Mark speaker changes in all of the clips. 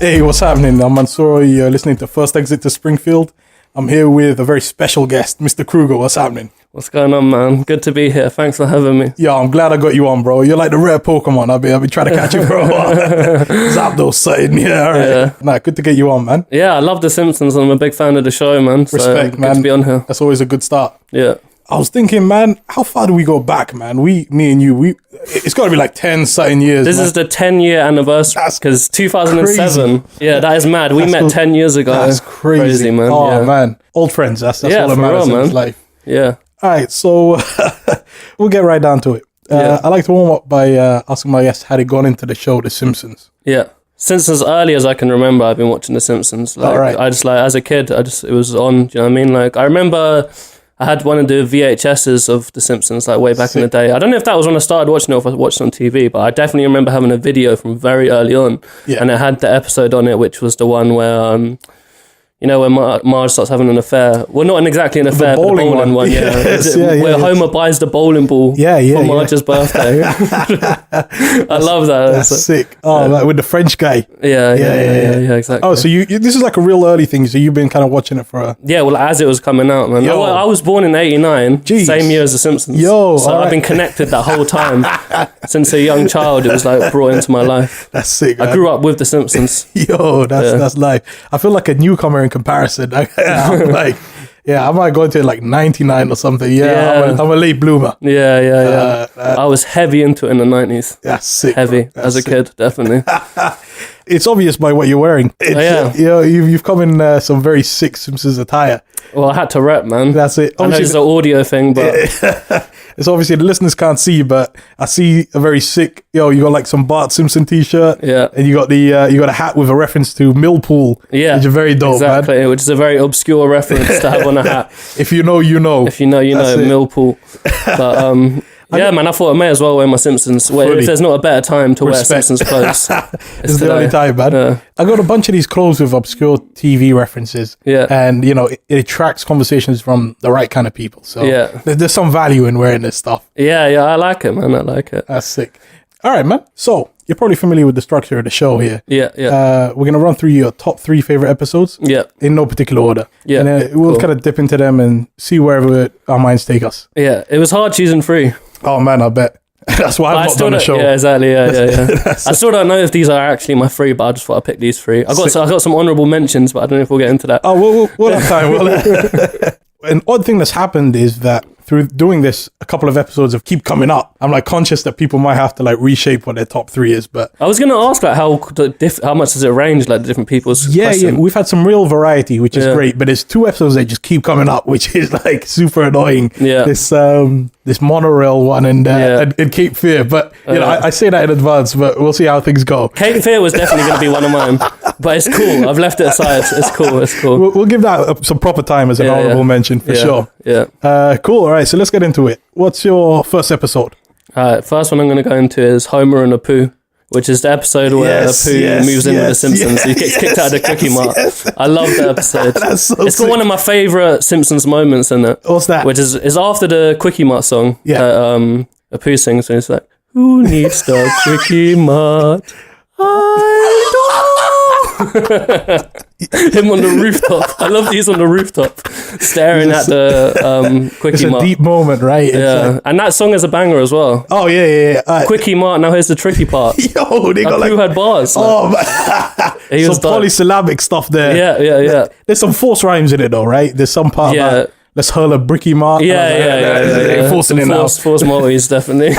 Speaker 1: Hey, what's happening? I'm Mansour. You're listening to First Exit to Springfield. I'm here with a very special guest, Mr. Cruger. What's happening?
Speaker 2: What's going on, man? Good to be here. Thanks for having me.
Speaker 1: Yeah, I'm glad I got you on, bro. You're like the rare Pokemon. I've been trying to catch you for a while. Zapdos sighting. Yeah, all right. Yeah. Nah, good to get you on, man.
Speaker 2: Yeah, I love The Simpsons and I'm a big fan of the show, man.
Speaker 1: Respect,
Speaker 2: so
Speaker 1: man.
Speaker 2: Good to be on here.
Speaker 1: That's always a good start.
Speaker 2: Yeah.
Speaker 1: I was thinking, man, how far do we go back, man? Me and you, it's got to be like 10 something years.
Speaker 2: This is the 10-year anniversary because 2007.
Speaker 1: Crazy.
Speaker 2: Yeah, that is mad. We met 10 years ago.
Speaker 1: That's crazy,
Speaker 2: man.
Speaker 1: Oh,
Speaker 2: yeah.
Speaker 1: man. Old friends. That's all that matters in life.
Speaker 2: Yeah.
Speaker 1: All right, so we'll get right down to it. I like to warm up by asking my guests how they got into the show, The Simpsons.
Speaker 2: Yeah. Since as early as I can remember, I've been watching The Simpsons. Like,
Speaker 1: all right.
Speaker 2: I just, like, as a kid, it was on, do you know what I mean? Like, I remember I had one of the VHSs of The Simpsons, like, way back in the day. I don't know if that was when I started watching it or if I watched it on TV, but I definitely remember having a video from very early on. Yeah. And it had the episode on it, which was the one where, you know, when Marge starts having an affair. Well, not exactly an affair, but the bowling one.
Speaker 1: Yes,
Speaker 2: where Homer buys the bowling ball for Marge's birthday. I love that.
Speaker 1: That's sick. Oh, like with the French guy.
Speaker 2: Yeah, exactly.
Speaker 1: Oh, so this is like a real early thing. So you've been kind of watching it for a...
Speaker 2: Yeah, well, as it was coming out, man. I was born in 89,
Speaker 1: Jeez.
Speaker 2: Same year as The Simpsons.
Speaker 1: So
Speaker 2: I've been connected that whole time. Since a young child, it was like brought into my life.
Speaker 1: That's sick, man.
Speaker 2: I grew up with The Simpsons.
Speaker 1: That's life. I feel like a newcomer in comparison. I'm like, I might go into it like 99 or something. I'm a late bloomer.
Speaker 2: I was heavy into it in the 90s.
Speaker 1: That's sick.
Speaker 2: Heavy as a kid, definitely.
Speaker 1: It's obvious by what you're wearing. You've come in some very sick Simpsons attire.
Speaker 2: Well, I had to rep, man.
Speaker 1: That's it.
Speaker 2: I know it's an audio thing, but
Speaker 1: it's obviously the listeners can't see, but I see a very sick. You got like some Bart Simpson t-shirt.
Speaker 2: Yeah,
Speaker 1: and you got a hat with a reference to Millpool.
Speaker 2: Yeah,
Speaker 1: which is very dope,
Speaker 2: exactly,
Speaker 1: man.
Speaker 2: Which is a very obscure reference to have on a hat.
Speaker 1: If you know, you know.
Speaker 2: If you know, you know. Millpool. But man, I thought I may as well wear my Simpsons. If there's not a better time to wear Simpsons clothes,
Speaker 1: it's the only time, man.
Speaker 2: Yeah.
Speaker 1: I got a bunch of these clothes with obscure TV references. Yeah, and it attracts conversations from the right kind of people. So there's some value in wearing this stuff.
Speaker 2: Yeah, I like it, man. I like it.
Speaker 1: That's sick. All right, man. So you're probably familiar with the structure of the show here.
Speaker 2: Yeah.
Speaker 1: We're gonna run through your top 3 favorite episodes. Yeah. In no particular order. Yeah. And we'll kind of dip into them and see wherever our minds take us. Yeah.
Speaker 2: It was hard choosing 3.
Speaker 1: Oh man, I bet. That's why I've not done the show.
Speaker 2: Yeah, exactly. Yeah. I still don't know if these are actually my 3, but I just thought I'd pick these 3. I got some honourable mentions, but I don't know if we'll get into that.
Speaker 1: Oh, we'll have time. An odd thing that's happened is that through doing this, a couple of episodes have keep coming up. I'm like conscious that people might have to like reshape what their top 3 is. But
Speaker 2: I was going to ask like how much does it range, like the different people's question?
Speaker 1: We've had some real variety, which is great. But there's 2 episodes that just keep coming up, which is like super annoying. Yeah, this monorail one and Cape Fear. But I say that in advance, but we'll see how things go.
Speaker 2: Cape Fear was definitely going to be one of mine, but it's cool. I've left it aside. It's cool.
Speaker 1: We'll give that some proper time as an honorable mention for sure. Yeah. Cool. All right. So let's get into it. What's your first episode?
Speaker 2: First one I'm going to go into is Homer and Apu, which is the episode where Apu moves in with the Simpsons. He gets kicked out of the Quickie Mart. I love that episode. It's got one of my favourite Simpsons moments in it.
Speaker 1: What's that?
Speaker 2: Which is after the Quickie Mart song that Apu sings, and it's like, who needs the Quickie Mart? I don't. Him on the rooftop. I love these on the rooftop, staring at the Quickie Mart.
Speaker 1: It's a deep moment, right?
Speaker 2: Yeah, and that song is a banger as well.
Speaker 1: Oh yeah.
Speaker 2: Quickie Mart. Now here's the tricky part.
Speaker 1: Yo, they got
Speaker 2: Apu had bars.
Speaker 1: Some polysyllabic stuff there.
Speaker 2: Yeah.
Speaker 1: There's some forced rhymes in it though, right? There's some part about let's hurl a bricky Mart.
Speaker 2: Yeah.
Speaker 1: Forcing it out.
Speaker 2: Forced multis, definitely.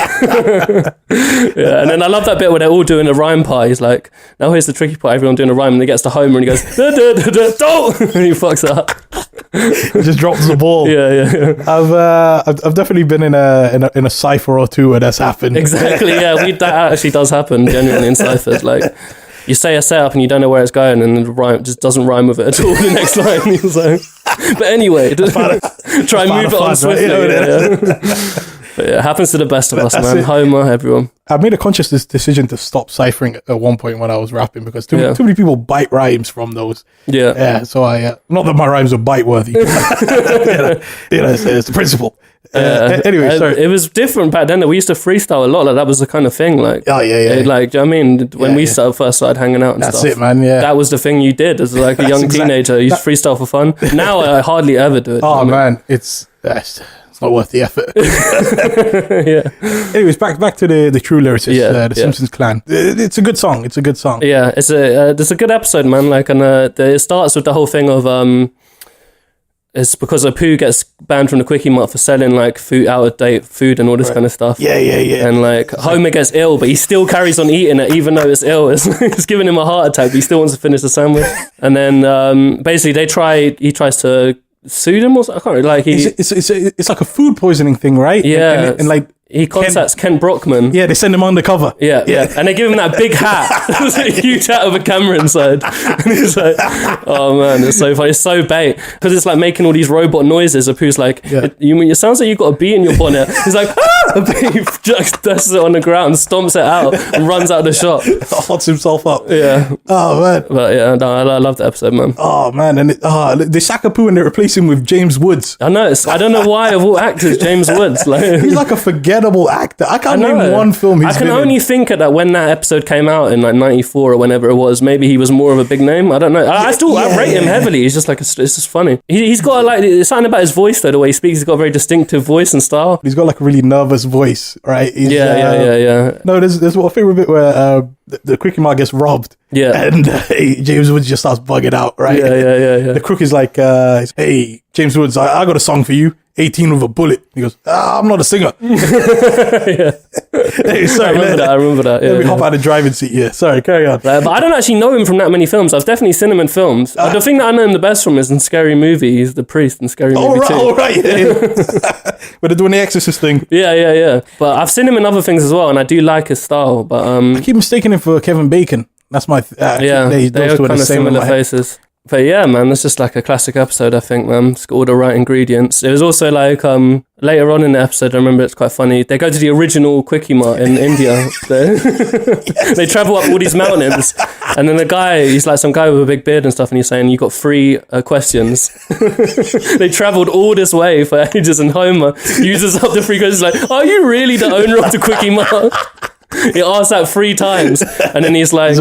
Speaker 2: And then I love that bit where they're all doing a rhyme part. He's like, now here's the tricky part. Everyone doing a rhyme, and he gets to Homer and he goes, don't, and he fucks it up.
Speaker 1: He just drops the ball.
Speaker 2: Yeah.
Speaker 1: I've definitely been in a cipher or 2 where that's happened.
Speaker 2: Exactly. Yeah, that actually does happen genuinely in ciphers. Like, you say a setup and you don't know where it's going, and the rhyme just doesn't rhyme with it at all. The next line, so. But anyway, try and move it on swiftly. But yeah, it happens to the best of us,
Speaker 1: That's
Speaker 2: man.
Speaker 1: it.
Speaker 2: Homer, everyone.
Speaker 1: I made a conscious decision to stop ciphering at one point when I was rapping because too many people bite rhymes from those.
Speaker 2: Yeah.
Speaker 1: Yeah. So not that my rhymes are bite worthy. It's the principle. Anyway, sorry.
Speaker 2: It was different back then. We used to freestyle a lot. Like that was the kind of thing. Like,
Speaker 1: oh yeah.
Speaker 2: Like, do you know what I mean? When we first started hanging out and
Speaker 1: That's
Speaker 2: stuff.
Speaker 1: it, man. Yeah.
Speaker 2: That was the thing you did as like a young teenager. You just freestyle for fun. Now I hardly ever do it.
Speaker 1: Oh man, it's not worth the effort.
Speaker 2: Yeah.
Speaker 1: Anyways, back to the true lyricists, the Simpsons clan. It's a good song.
Speaker 2: Yeah, it's a good episode, man. Like, and it starts with the whole thing of it's because Apu gets banned from the Quickie Mart for selling like food, out of date food and all this kind of stuff.
Speaker 1: Yeah.
Speaker 2: And like Homer gets ill, but he still carries on eating it even though it's ill. It's giving him a heart attack, but he still wants to finish the sandwich. And then basically he tries to sue them or something. I can't really, like
Speaker 1: it's like a food poisoning thing, right?
Speaker 2: Yeah.
Speaker 1: And like
Speaker 2: he contacts Kent Brockman.
Speaker 1: Yeah, they send him undercover.
Speaker 2: Yeah. And they give him that big hat. It's a huge hat with a camera inside. And he's like, oh man, it's so funny. It's so bait. Because it's like making all these robot noises. Apu's like, it sounds like you've got a bee in your bonnet. He's like, ah! A bee just dusts it on the ground, stomps it out, and runs out of the shop.
Speaker 1: Hots himself up.
Speaker 2: Yeah.
Speaker 1: Oh man.
Speaker 2: But yeah, no, I love the episode, man.
Speaker 1: Oh man. And they sack Apu and they replace him with James Woods.
Speaker 2: I know. I don't know why of all actors, James Woods. Like,
Speaker 1: he's like a forgettable actor. I can't name one film he's been in.
Speaker 2: I can only think that when that episode came out in like 94 or whenever it was, maybe he was more of a big name. I don't know. I rate him heavily. He's just like, it's just funny. He's got like, it's something about his voice though, the way he speaks. He's got a very distinctive voice and style.
Speaker 1: He's got like a really nervous voice, right?
Speaker 2: Yeah.
Speaker 1: No, there's one favorite bit where the Quickie Mart gets robbed.
Speaker 2: Yeah.
Speaker 1: And James Woods just starts bugging out, right?
Speaker 2: Yeah.
Speaker 1: The crook is like, hey, James Woods, I got a song for you. 18 with a bullet. He goes, I'm not a singer.
Speaker 2: Yeah.
Speaker 1: Hey, sorry,
Speaker 2: I remember that.
Speaker 1: Let me hop out of the driving seat. Yeah, sorry, carry on.
Speaker 2: But I don't actually know him from that many films. I've definitely seen him in films. The thing that I know him the best from is in Scary Movie. He's the priest in Scary Movie 2.
Speaker 1: Oh, right. Yeah. Where they're doing the Exorcist thing.
Speaker 2: Yeah. But I've seen him in other things as well, and I do like his style. But
Speaker 1: I keep mistaking him for Kevin Bacon. That's my...
Speaker 2: they are kind of similar faces. But yeah, man, it's just like a classic episode, I think, man. It's got all the right ingredients. It was also like, later on in the episode, I remember it's quite funny. They go to the original Quickie Mart in India. They travel up all these mountains. And then the guy, he's like some guy with a big beard and stuff, and he's saying, you got 3 questions. They travelled all this way for ages, and Homer uses up the 3 questions like, are you really the owner of the Quickie Mart? He asks that 3 times, and then he's like...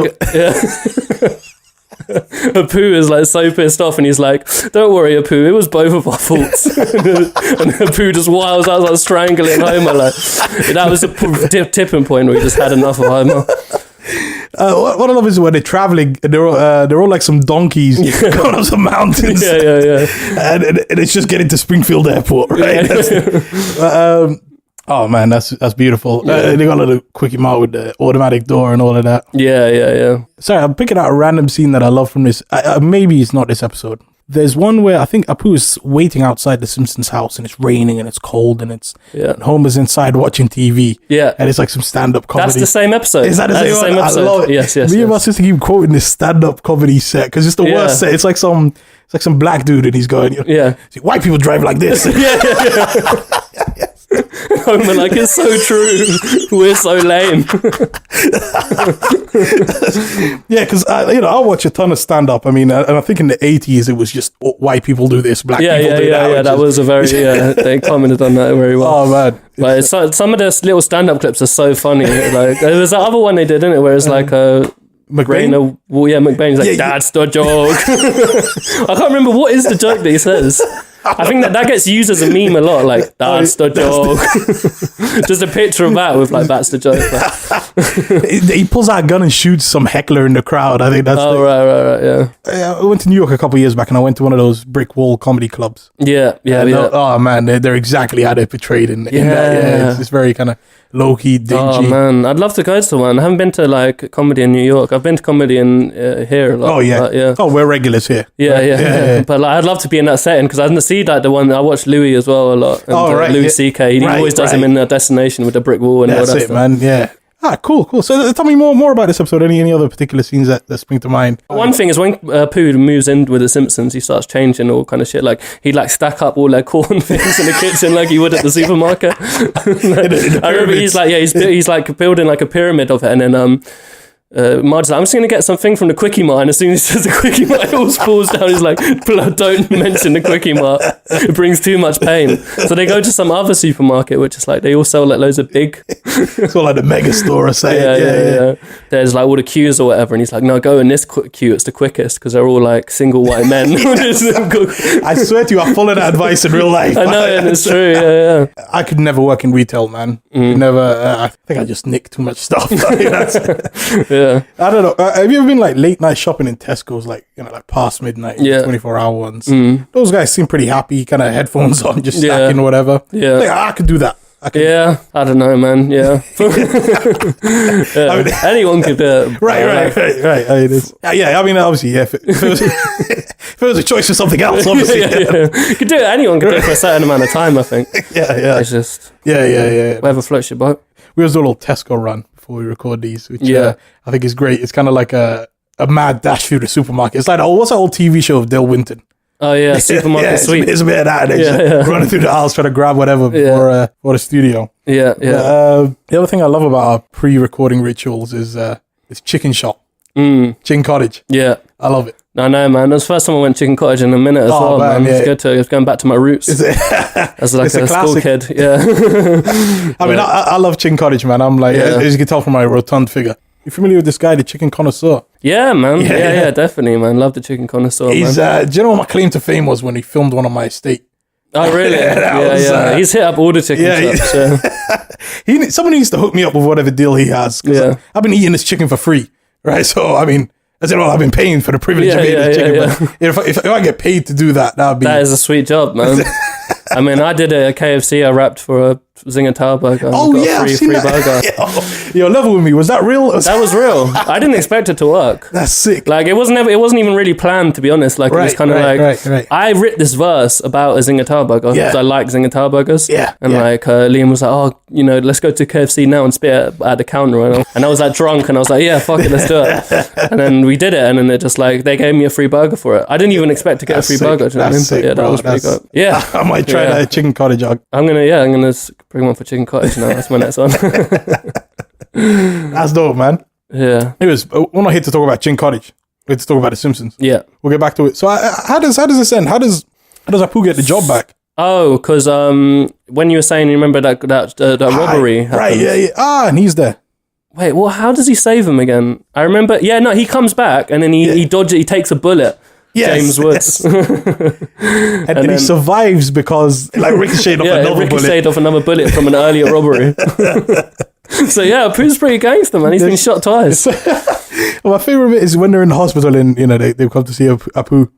Speaker 2: Apu is like so pissed off, and he's like, don't worry, Apu, it was both of our faults. And Apu just wiles out, like strangling Homer. Like, that was the tipping point where he just had enough of Homer.
Speaker 1: What I love is when they're traveling and they're all like some donkeys going up some mountains.
Speaker 2: Yeah.
Speaker 1: And it's just getting to Springfield Airport, right? Oh man, that's beautiful.
Speaker 2: Yeah.
Speaker 1: They got a little Quickie Mart with the automatic door and all of that.
Speaker 2: Yeah.
Speaker 1: Sorry, I'm picking out a random scene that I love from this. Maybe it's not this episode. There's one where I think Apu is waiting outside the Simpsons house and it's raining and it's cold and and Homer's inside watching TV.
Speaker 2: Yeah.
Speaker 1: And it's like some stand-up comedy.
Speaker 2: That's the same episode.
Speaker 1: Is that the same episode? I love it.
Speaker 2: Yes.
Speaker 1: Me and my sister keep quoting this stand-up comedy set because it's the worst set. It's like some black dude and he's going, see, white people drive like this.
Speaker 2: Yeah. Homer, like, it's so true. We're so lame.
Speaker 1: Yeah, because I watch a ton of stand-up. I mean, and I think in the 80s it was just white people do this, black people do that.
Speaker 2: Yeah, that was a very they commented on that very well.
Speaker 1: Oh man,
Speaker 2: like some of the little stand-up clips are so funny. Like there was that other one they did, didn't it, where it's like
Speaker 1: McBain?
Speaker 2: McBain's like, that's the joke. I can't remember what is the joke that he says. I think that gets used as a meme a lot, like, that's the joke. Just a picture of that with, like, that's the joke.
Speaker 1: He pulls out a gun and shoots some heckler in the crowd. I think that's
Speaker 2: right, yeah.
Speaker 1: I went to New York a couple of years back and I went to one of those brick wall comedy clubs.
Speaker 2: Yeah.
Speaker 1: Oh, man, they're exactly how they're portrayed in that. Yeah, it's very kind of low-key, dingy.
Speaker 2: Oh, man, I'd love to go to one. I haven't been to, like, comedy in New York. I've been to comedy in here a lot.
Speaker 1: Oh, yeah. Oh, we're regulars here.
Speaker 2: Yeah. But, like, I'd love to be in that setting because I didn't see, like, the one, I watched Louis as well a lot. And, Louis C.K. He always does him in a destination with a brick wall and all that
Speaker 1: stuff. That's it, man, yeah. Cool. So tell me more about this episode. Any other particular scenes that spring to mind?
Speaker 2: One thing is when Pooh moves in with the Simpsons, he starts changing all kind of shit. Like he'd like stack up all their corn things in the kitchen like he would at the supermarket. I remember he's like building like a pyramid of it, and then Marge's like, I'm just going to get something from the Quickie Mart, and as soon as he says the Quickie Mart, it all falls down. He's like, don't mention the Quickie Mart. It brings too much pain. So they go to some other supermarket, which is like, they all sell like loads of big...
Speaker 1: It's all like the mega store or something.
Speaker 2: Yeah. There's like all the queues or whatever, and he's like, no, go in this queue, it's the quickest, because they're all like single white men.
Speaker 1: I swear to you, I follow that advice in real life.
Speaker 2: I know, and it's true, yeah.
Speaker 1: I could never work in retail, man. Never. I think I just nick too much stuff.
Speaker 2: Yeah.
Speaker 1: I don't know. Have you ever been like late night shopping in Tesco's, like, you know, like past midnight, 24-hour ones? Those guys seem pretty happy, kind of headphones on, just stacking or whatever. Yeah. Like, I could do that.
Speaker 2: I don't know, man. Yeah. I mean, anyone could do it.
Speaker 1: Right. I mean, obviously, if it was a choice for something else, obviously.
Speaker 2: You could do it. Anyone could do it for a certain amount of time, I think.
Speaker 1: Yeah.
Speaker 2: It's just...
Speaker 1: Yeah.
Speaker 2: Whatever floats your boat.
Speaker 1: We always do a little Tesco run before we record these, which I think is great. It's kind of like a mad dash through the supermarket. It's like, what's that old TV show of Dale Winton?
Speaker 2: Oh yeah, Supermarket Sweep.
Speaker 1: It's a bit of that. And just running through the aisles trying to grab whatever for the studio.
Speaker 2: Yeah.
Speaker 1: The other thing I love about our pre-recording rituals is chicken shop, chicken cottage.
Speaker 2: Yeah,
Speaker 1: I love it.
Speaker 2: I know, man. That was the first time I went chicken cottage in a minute as well, man. It's good to going back to my roots. As like a school kid. Yeah.
Speaker 1: I mean, I love chicken cottage, man. I'm like, as you can tell from my rotund figure. You familiar with this guy, the chicken connoisseur?
Speaker 2: Yeah, man. Yeah, definitely, man. Love the chicken connoisseur, man.
Speaker 1: Do you know what my claim to fame was when he filmed one on my estate?
Speaker 2: Oh, really? Yeah. He's hit up all the chicken shops.
Speaker 1: Someone needs to hook me up with whatever deal he has. Yeah. I've been eating this chicken for free, right? So, I mean, I've been paying for the privilege of eating this chicken. But if I get paid to do that, that
Speaker 2: is a sweet job, man. I mean, I did a KFC. I wrapped for a Zinger Tower burger. Free burger.
Speaker 1: Yo, level with me. Was that real?
Speaker 2: That was real. I didn't expect it to work.
Speaker 1: That's sick.
Speaker 2: Like it wasn't even really planned, to be honest. Like it was kind of
Speaker 1: right.
Speaker 2: I writ this verse about a Zinger Tower burger because I like Zinger Tower burgers.
Speaker 1: Yeah.
Speaker 2: And like Liam was like, let's go to KFC now and spit it at the counter. And I was like drunk and I was like, yeah, fuck it, let's do it. And then we did it, and then it just like they gave me a free burger for it. I didn't even expect to get a free burger. Do you know what I mean?
Speaker 1: Sick,
Speaker 2: yeah, that was pretty good. Yeah,
Speaker 1: I might try that chicken cottage.
Speaker 2: I'm gonna bring one for chicken cottage now. That's my next one.
Speaker 1: That's dope, man.
Speaker 2: Yeah.
Speaker 1: Anyways, we're not here to talk about chicken cottage. We're here to talk about The Simpsons.
Speaker 2: Yeah.
Speaker 1: We'll get back to it. So how does this end? How does Apu get the job back?
Speaker 2: Oh, because when you were saying, you remember that robbery happened.
Speaker 1: Right, yeah. And he's there.
Speaker 2: Wait, well, how does he save him again? I remember, he comes back and then he dodges, he takes a bullet.
Speaker 1: Yes,
Speaker 2: James Woods.
Speaker 1: and then he survives because like ricocheted
Speaker 2: off another bullet from an earlier robbery. So Pooh's pretty gangster, man. He's been shot twice.
Speaker 1: Well, my favorite bit is when they're in the hospital and they've come to see Apu.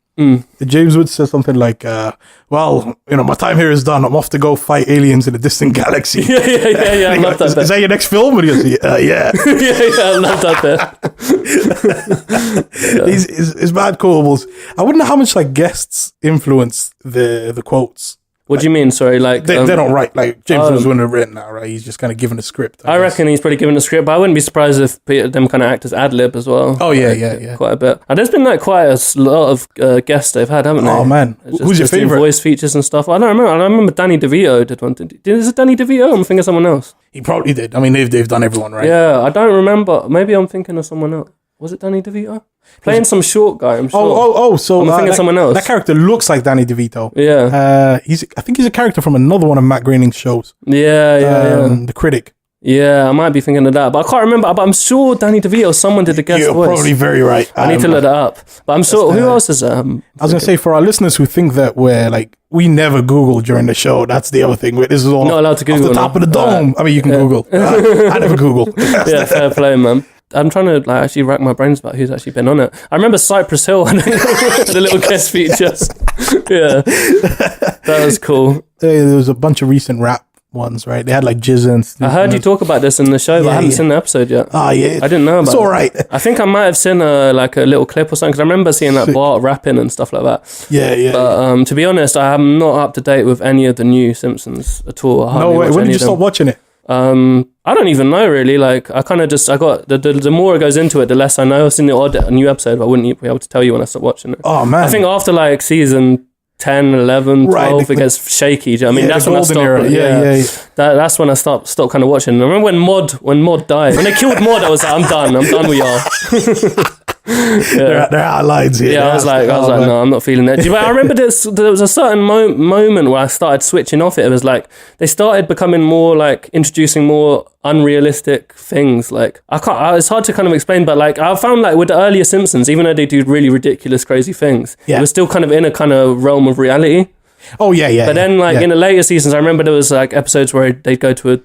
Speaker 1: James Woods says something like, my time here is done. I'm off to go fight aliens in a distant galaxy. Yeah.
Speaker 2: I love that.
Speaker 1: Is that your next film? And he goes, yeah.
Speaker 2: Yeah, I love that bit.
Speaker 1: He's mad quotables. I wonder how much like guests influence the quotes.
Speaker 2: What do you mean? Sorry, like
Speaker 1: they don't write. Like James Woods wouldn't have written that, right? He's just kind of given a script.
Speaker 2: I reckon he's probably given a script, but I wouldn't be surprised if them kind of actors ad lib as well.
Speaker 1: Oh yeah,
Speaker 2: quite a bit. And there's been like quite a lot of guests they've had, haven't they?
Speaker 1: Oh man, who's your favorite?
Speaker 2: Voice features and stuff. I don't remember. I remember Danny DeVito did one. Is it Danny DeVito? I'm thinking of someone else.
Speaker 1: He probably did. I mean, they've done everyone, right?
Speaker 2: Yeah, I don't remember. Maybe I'm thinking of someone else. Was it Danny DeVito? Playing some short guy, I'm sure.
Speaker 1: So
Speaker 2: I'm thinking of someone else.
Speaker 1: That character looks like Danny DeVito.
Speaker 2: Yeah.
Speaker 1: I think he's a character from another one of Matt Groening's shows.
Speaker 2: Yeah.
Speaker 1: The Critic.
Speaker 2: Yeah, I might be thinking of that, but I can't remember. But I'm sure Danny DeVito, someone did the guest voice.
Speaker 1: You're probably very right.
Speaker 2: I need to look that up. But I'm sure, who else is
Speaker 1: I was going to say, for our listeners who think that we never Google during the show, that's the other thing. This is all
Speaker 2: not allowed to Google
Speaker 1: off the top of the dome. I mean, you can Google. I never Google.
Speaker 2: Yeah, fair play, man. I'm trying to actually rack my brains about who's actually been on it. I remember Cypress Hill and the little guest features. Yeah, that was cool.
Speaker 1: There was a bunch of recent rap ones, right? They had like Jizz and
Speaker 2: I heard you talk about this in the show, but I haven't seen the episode yet.
Speaker 1: Oh yeah,
Speaker 2: I didn't know about it.
Speaker 1: It's all right.
Speaker 2: I think I might have seen a little clip or something, because I remember seeing like Bart rapping and stuff like that.
Speaker 1: Yeah.
Speaker 2: But to be honest, I am not up to date with any of the new Simpsons at all.
Speaker 1: No way. When did you stop watching it?
Speaker 2: I don't even know really. Like I kind of just the more it goes into it, the less I know. I've seen the odd new episode, but I wouldn't be able to tell you when I stopped watching it.
Speaker 1: Oh man,
Speaker 2: I think after like season 10, 11, 12, it gets shaky. Do you know what I mean? That's when I stopped. That's when I stopped kind of watching. I remember when Mod died. When they killed Mod, I was like, I'm done with y'all.
Speaker 1: There are outlines here.
Speaker 2: Yeah, I was like, no, I'm not feeling it. But I remember there was a certain moment where I started switching off it. It was like they started becoming more like introducing more unrealistic things. Like it's hard to kind of explain, but like I found like with the earlier Simpsons, even though they do really ridiculous, crazy things, it was still kind of in a kind of realm of reality.
Speaker 1: Oh yeah.
Speaker 2: But then like in the later seasons, I remember there was like episodes where they'd go to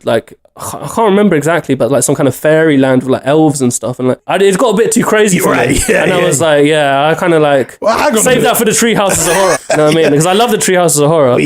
Speaker 2: I can't remember exactly, but like some kind of fairyland with like elves and stuff, and like it got a bit too crazy for me. And I was like, I kind of like save that for the Treehouses of Horror. You know what I mean? Because I love the Treehouses of Horror.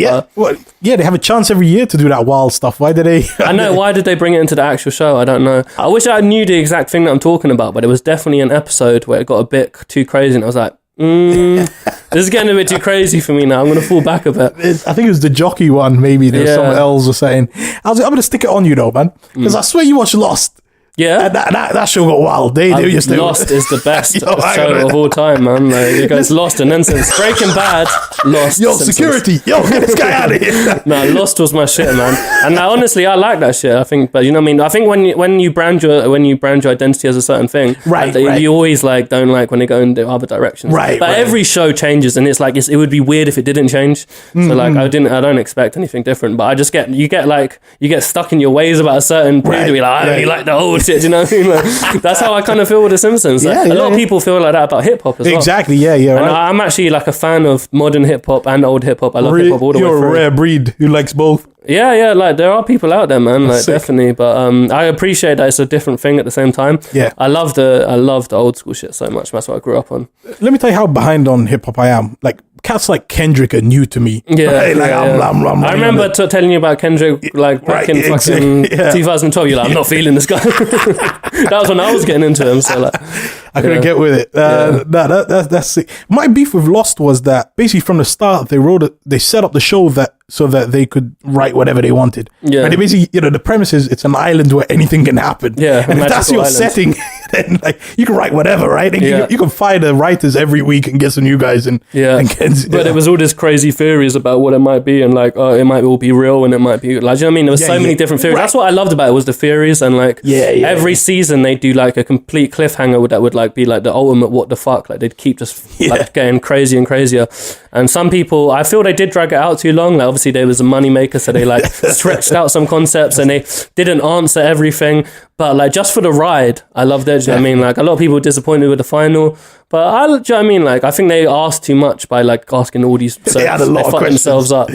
Speaker 1: They have a chance every year to do that wild stuff. Why did they?
Speaker 2: I know. Why did they bring it into the actual show? I don't know. I wish I knew the exact thing that I'm talking about, but it was definitely an episode where it got a bit too crazy, and I was like, this is getting a bit too crazy for me now. I'm going to fall back a bit.
Speaker 1: I think it was the jockey one, maybe. There was someone else was saying. I was like, I'm going to stick it on you though, man. Because I swear you watched Lost.
Speaker 2: Yeah.
Speaker 1: And that show got wild.
Speaker 2: Lost is the best show of all time, man. Like, it goes Lost and then since Breaking Bad, Lost.
Speaker 1: Yo, Simpsons. Security. Yo, get this guy out of here.
Speaker 2: No, Lost was my shit, man. And honestly, I like that shit. I think, but you know what I mean? I think when you brand your identity as a certain thing,
Speaker 1: right.
Speaker 2: You always like don't like when they go in the other directions.
Speaker 1: Right.
Speaker 2: But every show changes, and it's like it would be weird if it didn't change. So like I don't expect anything different. But I just you get stuck in your ways about a certain period. You're like, I only like the old shit. Do you know what I mean? Like, that's how I kind of feel with The Simpsons. Like, a lot of people feel like that about hip hop as well.
Speaker 1: Exactly. Yeah. And
Speaker 2: I'm actually like a fan of modern hip hop and old hip hop. I love hip hop all the way through.
Speaker 1: You're a rare breed who likes both.
Speaker 2: Yeah, like there are people out there, man, like definitely, but I appreciate that it's a different thing at the same time.
Speaker 1: Yeah,
Speaker 2: I love the old school shit so much. That's what I grew up on.
Speaker 1: Let me tell you how behind on hip hop I am. Like cats like Kendrick are new to me.
Speaker 2: Yeah,
Speaker 1: right? Like I'm
Speaker 2: I remember telling you about Kendrick like back in fucking 2012. You're like, I'm not feeling this guy. That was when I was getting into him. So like,
Speaker 1: I couldn't get with it. That's it. My beef with Lost was that basically from the start they set up the show so that they could write whatever they wanted. Yeah. And they basically, the premise is it's an island where anything can happen.
Speaker 2: Yeah.
Speaker 1: And if that's your setting, then like you can write whatever, right? And you can fire the writers every week and get some new guys in.
Speaker 2: Yeah. But it was all this crazy theories about what it might be, and like, it might all be real, and it might be like, you know what I mean? There was so many different theories. Right. That's what I loved about it, was the theories, and like every season they do like a complete cliffhanger that would like be like the ultimate what the fuck. Like they'd keep just like getting crazier and crazier. And some people, I feel they did drag it out too long. Like obviously there was a money maker, so they like stretched out some concepts and they didn't answer everything. But like just for the ride, I loved it. Do you know what I mean? Like a lot of people were disappointed with the final, but do you know what I mean? Like I think they asked too much by like asking all these. So
Speaker 1: they had a lot of questions.
Speaker 2: Themselves up,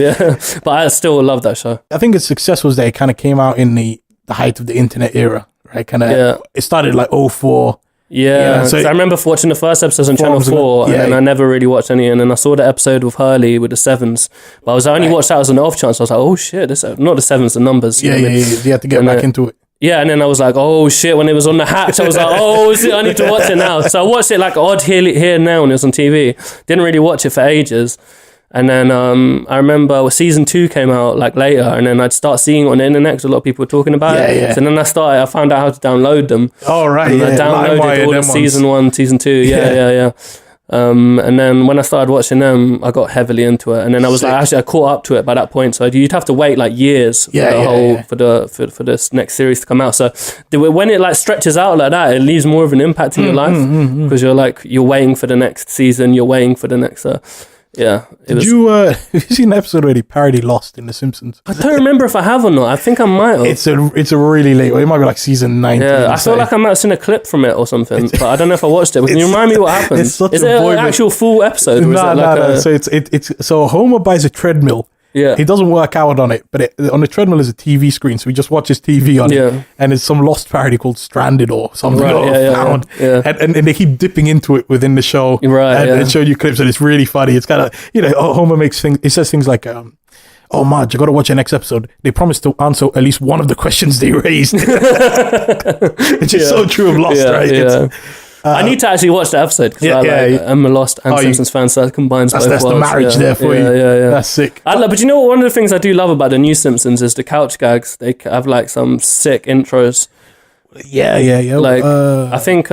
Speaker 2: But I still love that show.
Speaker 1: I think its success was that it kind of came out in the height of the internet era, right? It started like 2004.
Speaker 2: Yeah, so I remember watching the first episode on Channel 4, and then I never really watched any, and then I saw the episode with Hurley with the Sevens, but I only watched that as an off chance. I was like, oh shit, not the Sevens, the numbers.
Speaker 1: You have to get back into it.
Speaker 2: Yeah, and then I was like, oh shit, when it was on the hatch, I was like, oh shit, I need to watch it now. So I watched it like odd here and now when it was on TV. Didn't really watch it for ages. And then I remember season 2 came out like later, and then I'd start seeing it on the internet because a lot of people were talking about it. So then I found out how to download them.
Speaker 1: Oh, right.
Speaker 2: And I downloaded all the season 1, season 2. Yeah. And then when I started watching them, I got heavily into it. And then I was I caught up to it by that point. So you'd have to wait like years for this next series to come out. So when it like stretches out like that, it leaves more of an impact in your life because you're waiting for the next season, you're waiting for the next. Have
Speaker 1: you seen the episode where they parody Lost in The Simpsons?
Speaker 2: I don't remember if I have or not. I think I might have.
Speaker 1: It's a really late one. It might be like season 19.
Speaker 2: Yeah, I feel like I might have seen a clip from it or something, but I don't know if I watched it. Can you remind me what happened? Is it an actual full episode?
Speaker 1: No. So Homer buys a treadmill.
Speaker 2: Yeah.
Speaker 1: He doesn't work out on it, but on the treadmill is a TV screen, so he just watches TV on it. And it's some Lost parody called Stranded or something. Found. And they keep dipping into it within the show.
Speaker 2: Right.
Speaker 1: And it showed you clips, and it's really funny. It's kind of, Homer makes things, he says things like, oh, Marge, you got to watch the next episode. They promised to answer at least one of the questions they raised. It's just so true of Lost, right?
Speaker 2: I need to actually watch the episode because I'm a Lost and Simpsons fan, so that combines both worlds.
Speaker 1: That's the marriage there for you. Yeah. That's sick.
Speaker 2: But you know what? One of the things I do love about the new Simpsons is the couch gags. They have like some sick intros.
Speaker 1: Yeah.
Speaker 2: Like I think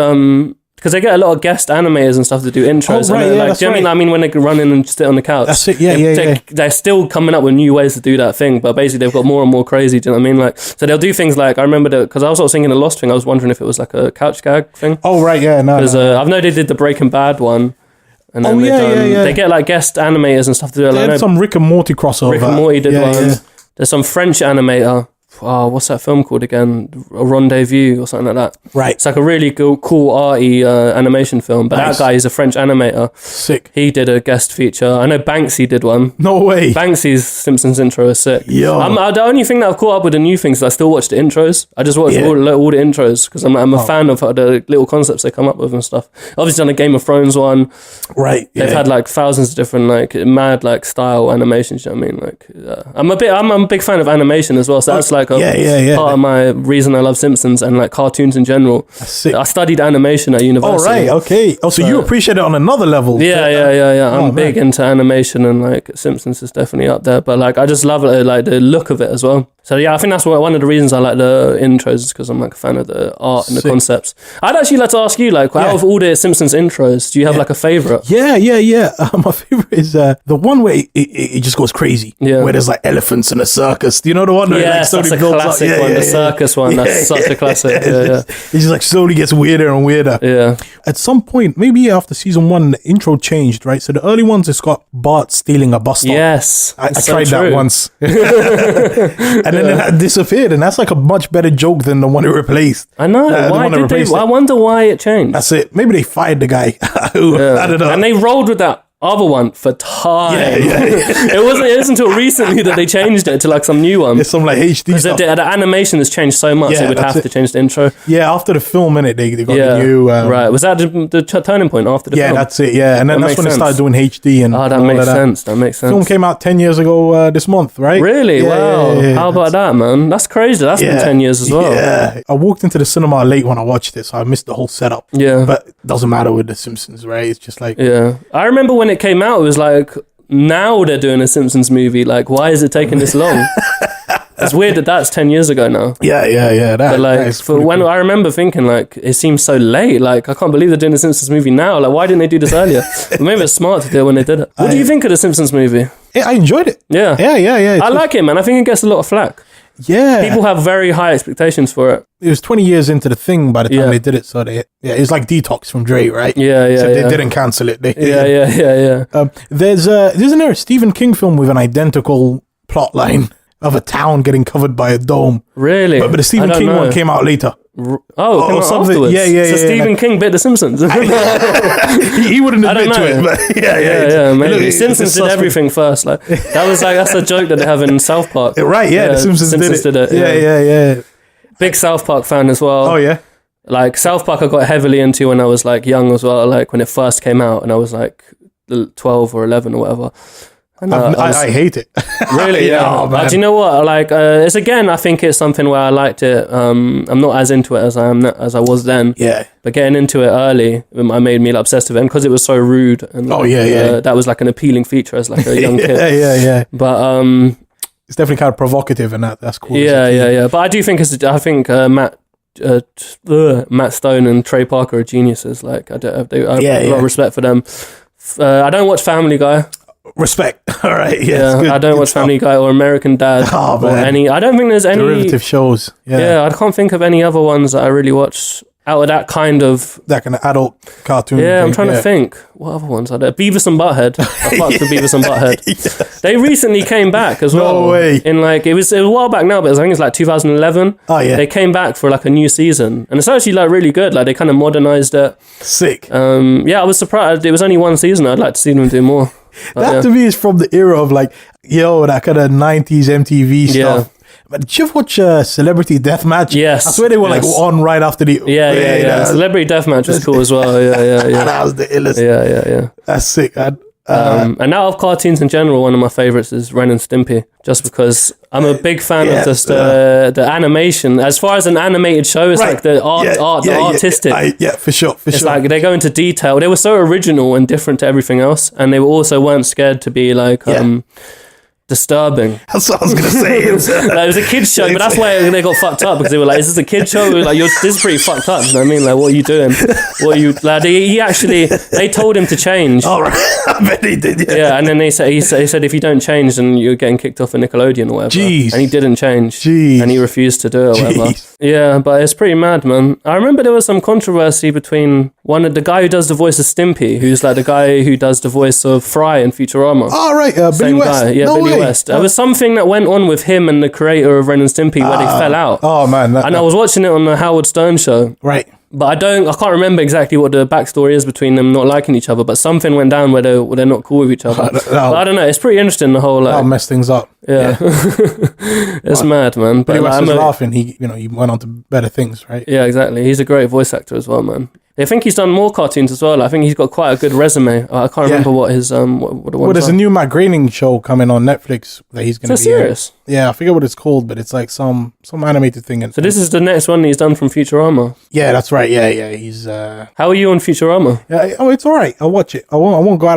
Speaker 2: because they get a lot of guest animators and stuff to do intros.
Speaker 1: Oh, right,
Speaker 2: and
Speaker 1: yeah,
Speaker 2: like, do you know what I mean? When they run in and sit on the couch.
Speaker 1: That's it, yeah.
Speaker 2: They're still coming up with new ways to do that thing, but basically they've got more and more crazy, do you know what I mean? Like, so they'll do things like, I remember because I was sort of thinking the Lost thing, I was wondering if it was like a couch gag thing.
Speaker 1: Oh, right, yeah, no.
Speaker 2: Because I've known they did the Breaking Bad one. And then they get like guest animators and stuff to do it.
Speaker 1: They had some Rick and Morty crossover.
Speaker 2: Rick and Morty did one.
Speaker 1: Yeah.
Speaker 2: There's some French animator. Oh, what's that film called again? A Rendezvous or something like that.
Speaker 1: Right.
Speaker 2: It's like a really cool arty animation film. But that guy is a French animator.
Speaker 1: Sick.
Speaker 2: He did a guest feature. I know Banksy did one.
Speaker 1: No way.
Speaker 2: Banksy's Simpsons intro is sick.
Speaker 1: Yo.
Speaker 2: The only thing that I've caught up with the new things is I still watch the intros. I just watch all the intros because I'm a fan of the little concepts they come up with and stuff. Obviously on the Game of Thrones one.
Speaker 1: Right.
Speaker 2: They've had like thousands of different like mad like style animations. You know what I mean? Like I'm a big fan of animation as well. So that's like part of my reason I love Simpsons and like cartoons in general. I studied animation at university.
Speaker 1: Oh, right, okay. Oh, so you appreciate it on another level.
Speaker 2: Yeah. I'm big into animation and like Simpsons is definitely up there. But like I just love like the look of it as well. So yeah, I think that's one of the reasons I like the intros is because I'm like a fan of the art and the concepts. I'd actually like to ask you, like, out of all the Simpsons intros, do you have like a favorite?
Speaker 1: Yeah. My favorite is the one where it just goes crazy. Yeah. Where there's like elephants in a circus. Do you know the one?
Speaker 2: Yes, that's a classic one. The circus one. That's such a classic.
Speaker 1: It just like slowly gets weirder and weirder.
Speaker 2: Yeah.
Speaker 1: At some point, maybe after season 1, the intro changed, right? So the early ones, it's got Bart stealing a bus stop.
Speaker 2: Yes.
Speaker 1: I tried that once. And then it disappeared, and that's like a much better joke than the one it replaced.
Speaker 2: I know. Why did they? I wonder why it changed.
Speaker 1: That's it. Maybe they fired the guy. I don't know.
Speaker 2: And they rolled with that other one for time. It wasn't until recently that they changed it to like some new one.
Speaker 1: It's some like HD stuff.
Speaker 2: The animation has changed so much they would have to change the intro.
Speaker 1: Yeah, after the film, innit, they got the new...
Speaker 2: right, was that the turning point after the film?
Speaker 1: Yeah, that's it, and then that's when they started doing HD and
Speaker 2: that makes sense. That makes sense.
Speaker 1: The film came out 10 years ago this month, right?
Speaker 2: Really? Wow. How about that, man? That's crazy. That's been 10 years as well.
Speaker 1: Yeah. I walked into the cinema late when I watched it, so I missed the whole setup. Yeah. But it doesn't matter with The Simpsons, right? It's just like...
Speaker 2: Yeah. I remember when it came out, it was like, now they're doing a Simpsons movie. Like, why is it taking this long? It's weird that that's 10 years ago now.
Speaker 1: Yeah.
Speaker 2: But like, cool. I remember thinking, like, it seems so late. Like, I can't believe they're doing a Simpsons movie now. Like, why didn't they do this earlier? Maybe it's smart to do it when they did it. What do you think of the Simpsons movie?
Speaker 1: Yeah, I enjoyed it.
Speaker 2: Yeah. I like it, man. I think it gets a lot of flack.
Speaker 1: Yeah.
Speaker 2: People have very high expectations for it.
Speaker 1: It was 20 years into the thing by the time they did it, so it was like Detox from Dre, right?
Speaker 2: Yeah.
Speaker 1: So they didn't cancel it.
Speaker 2: Yeah.
Speaker 1: Isn't there a Stephen King film with an identical plot line of a town getting covered by a dome?
Speaker 2: Really?
Speaker 1: But the Stephen King one came out later.
Speaker 2: Or something. Afterwards.
Speaker 1: Yeah.
Speaker 2: So Stephen King bit The Simpsons.
Speaker 1: he wouldn't admit to it, but yeah.
Speaker 2: Maybe. Simpsons did everything first. Like that's a joke that they have in South Park.
Speaker 1: Right? Yeah, The Simpsons did it. Yeah.
Speaker 2: Big South Park fan as well.
Speaker 1: Oh yeah.
Speaker 2: Like South Park, I got heavily into when I was like young as well. Like when it first came out, and I was like 12 or 11 or whatever.
Speaker 1: I hate it.
Speaker 2: Really? Yeah. Do you know what? Like, it's again. I think it's something where I liked it. I'm not as into it as I was then.
Speaker 1: Yeah.
Speaker 2: But getting into it early, it made me obsessed with it because it was so rude. And that was like an appealing feature as like a young kid.
Speaker 1: Yeah.
Speaker 2: But
Speaker 1: it's definitely kind of provocative, and that's cool.
Speaker 2: Yeah. But I do think Matt Stone and Trey Parker are geniuses. Like I have a lot of respect for them. I don't watch Family Guy.
Speaker 1: Respect. All right. Yeah.
Speaker 2: I don't watch Family Guy or American Dad or any. I don't think there's any
Speaker 1: derivative shows.
Speaker 2: Yeah. I can't think of any other ones that I really watch out of that kind of
Speaker 1: adult cartoon.
Speaker 2: Yeah, I'm trying to think. What other ones are there? Beavis and Butthead. I fucked with Beavis and Butthead. Yes. They recently came back as well.
Speaker 1: No way.
Speaker 2: In like it was a while back now, but I think it's like 2011.
Speaker 1: Oh yeah.
Speaker 2: They came back for like a new season, and it's actually like really good. Like they kind of modernized it.
Speaker 1: Sick.
Speaker 2: I was surprised. It was only one season. I'd like to see them do more.
Speaker 1: That to me is from the era of like, that kind of 90s MTV stuff. But did you ever watch Celebrity Deathmatch?
Speaker 2: Yes.
Speaker 1: I swear they were like on right after the...
Speaker 2: Yeah. Celebrity Deathmatch was cool as well. Yeah.
Speaker 1: That was the illest.
Speaker 2: Yeah.
Speaker 1: That's sick.
Speaker 2: And out of cartoons in general, one of my favorites is Ren and Stimpy, just because I'm a big fan of just the animation. As far as an animated show, it's like the artistic.
Speaker 1: For sure.
Speaker 2: It's like they go into detail. They were so original and different to everything else, and they also weren't scared to be like disturbing.
Speaker 1: That's what I was gonna say.
Speaker 2: It was a kids show, but that's why they got fucked up, because they were like, "Is this a kids show?" We were like, "This is pretty fucked up." You know what I mean? Like, what are you doing? What are you? Like, they told him to change.
Speaker 1: All right, I bet he did.
Speaker 2: Yeah, and then he said if you don't change, then you're getting kicked off of Nickelodeon or whatever.
Speaker 1: Jeez.
Speaker 2: And he didn't change.
Speaker 1: Jeez.
Speaker 2: And he refused to do it or whatever. Yeah, but it's pretty mad, man. I remember there was some controversy between one of the guy who does the voice of Stimpy, who's like the guy who does the voice of Fry in Futurama.
Speaker 1: Oh, right, Billy West.
Speaker 2: Guy. Yeah,
Speaker 1: no
Speaker 2: Billy
Speaker 1: way.
Speaker 2: West. There was something that went on with him and the creator of Ren and Stimpy where they fell out.
Speaker 1: Oh, man.
Speaker 2: I was watching it on the Howard Stern show.
Speaker 1: Right.
Speaker 2: But I can't remember exactly what the backstory is between them not liking each other, but something went down where they're not cool with each other. But I don't know. It's pretty interesting, the whole
Speaker 1: That'll mess things up.
Speaker 2: Yeah. It's mad, man.
Speaker 1: But West was laughing. He went on to better things, right?
Speaker 2: Yeah, exactly. He's a great voice actor as well, man. I think he's done more cartoons as well. I think he's got quite a good resume. I can't remember what his what the one.
Speaker 1: Well, there's a new Matt Groening show coming on Netflix that he's going to be.
Speaker 2: Serious?
Speaker 1: Yeah, I forget what it's called, but it's like some animated thing.
Speaker 2: So this is the next one he's done from Futurama.
Speaker 1: Yeah, that's right. Yeah. He's.
Speaker 2: How are you on Futurama?
Speaker 1: Yeah. Oh, it's all right. I'll watch it. I won't go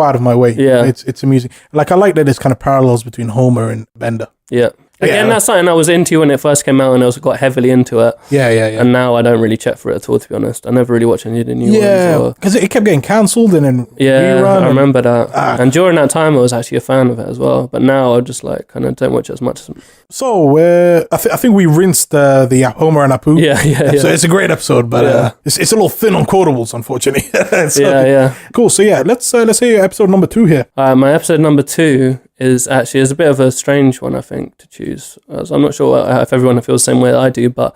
Speaker 1: out of my way.
Speaker 2: Yeah.
Speaker 1: It's amusing. Like, I like that there's kind of parallels between Homer and Bender.
Speaker 2: Yeah. Again, that's something I was into when it first came out, and I also got heavily into it.
Speaker 1: Yeah.
Speaker 2: And now I don't really check for it at all, to be honest. I never really watch any of the new ones.
Speaker 1: Yeah, because it kept getting cancelled and then rerun.
Speaker 2: I remember that. And during that time, I was actually a fan of it as well. But now I just like kind of don't watch it as much.
Speaker 1: So I think we rinsed the Homer and Apu.
Speaker 2: Yeah.
Speaker 1: So it's a great episode, but it's a little thin on quotables, unfortunately. Cool. So let's say episode number 2 here.
Speaker 2: My episode number 2 is a bit of a strange one, I think, to choose. So I'm not sure if everyone feels the same way that I do, but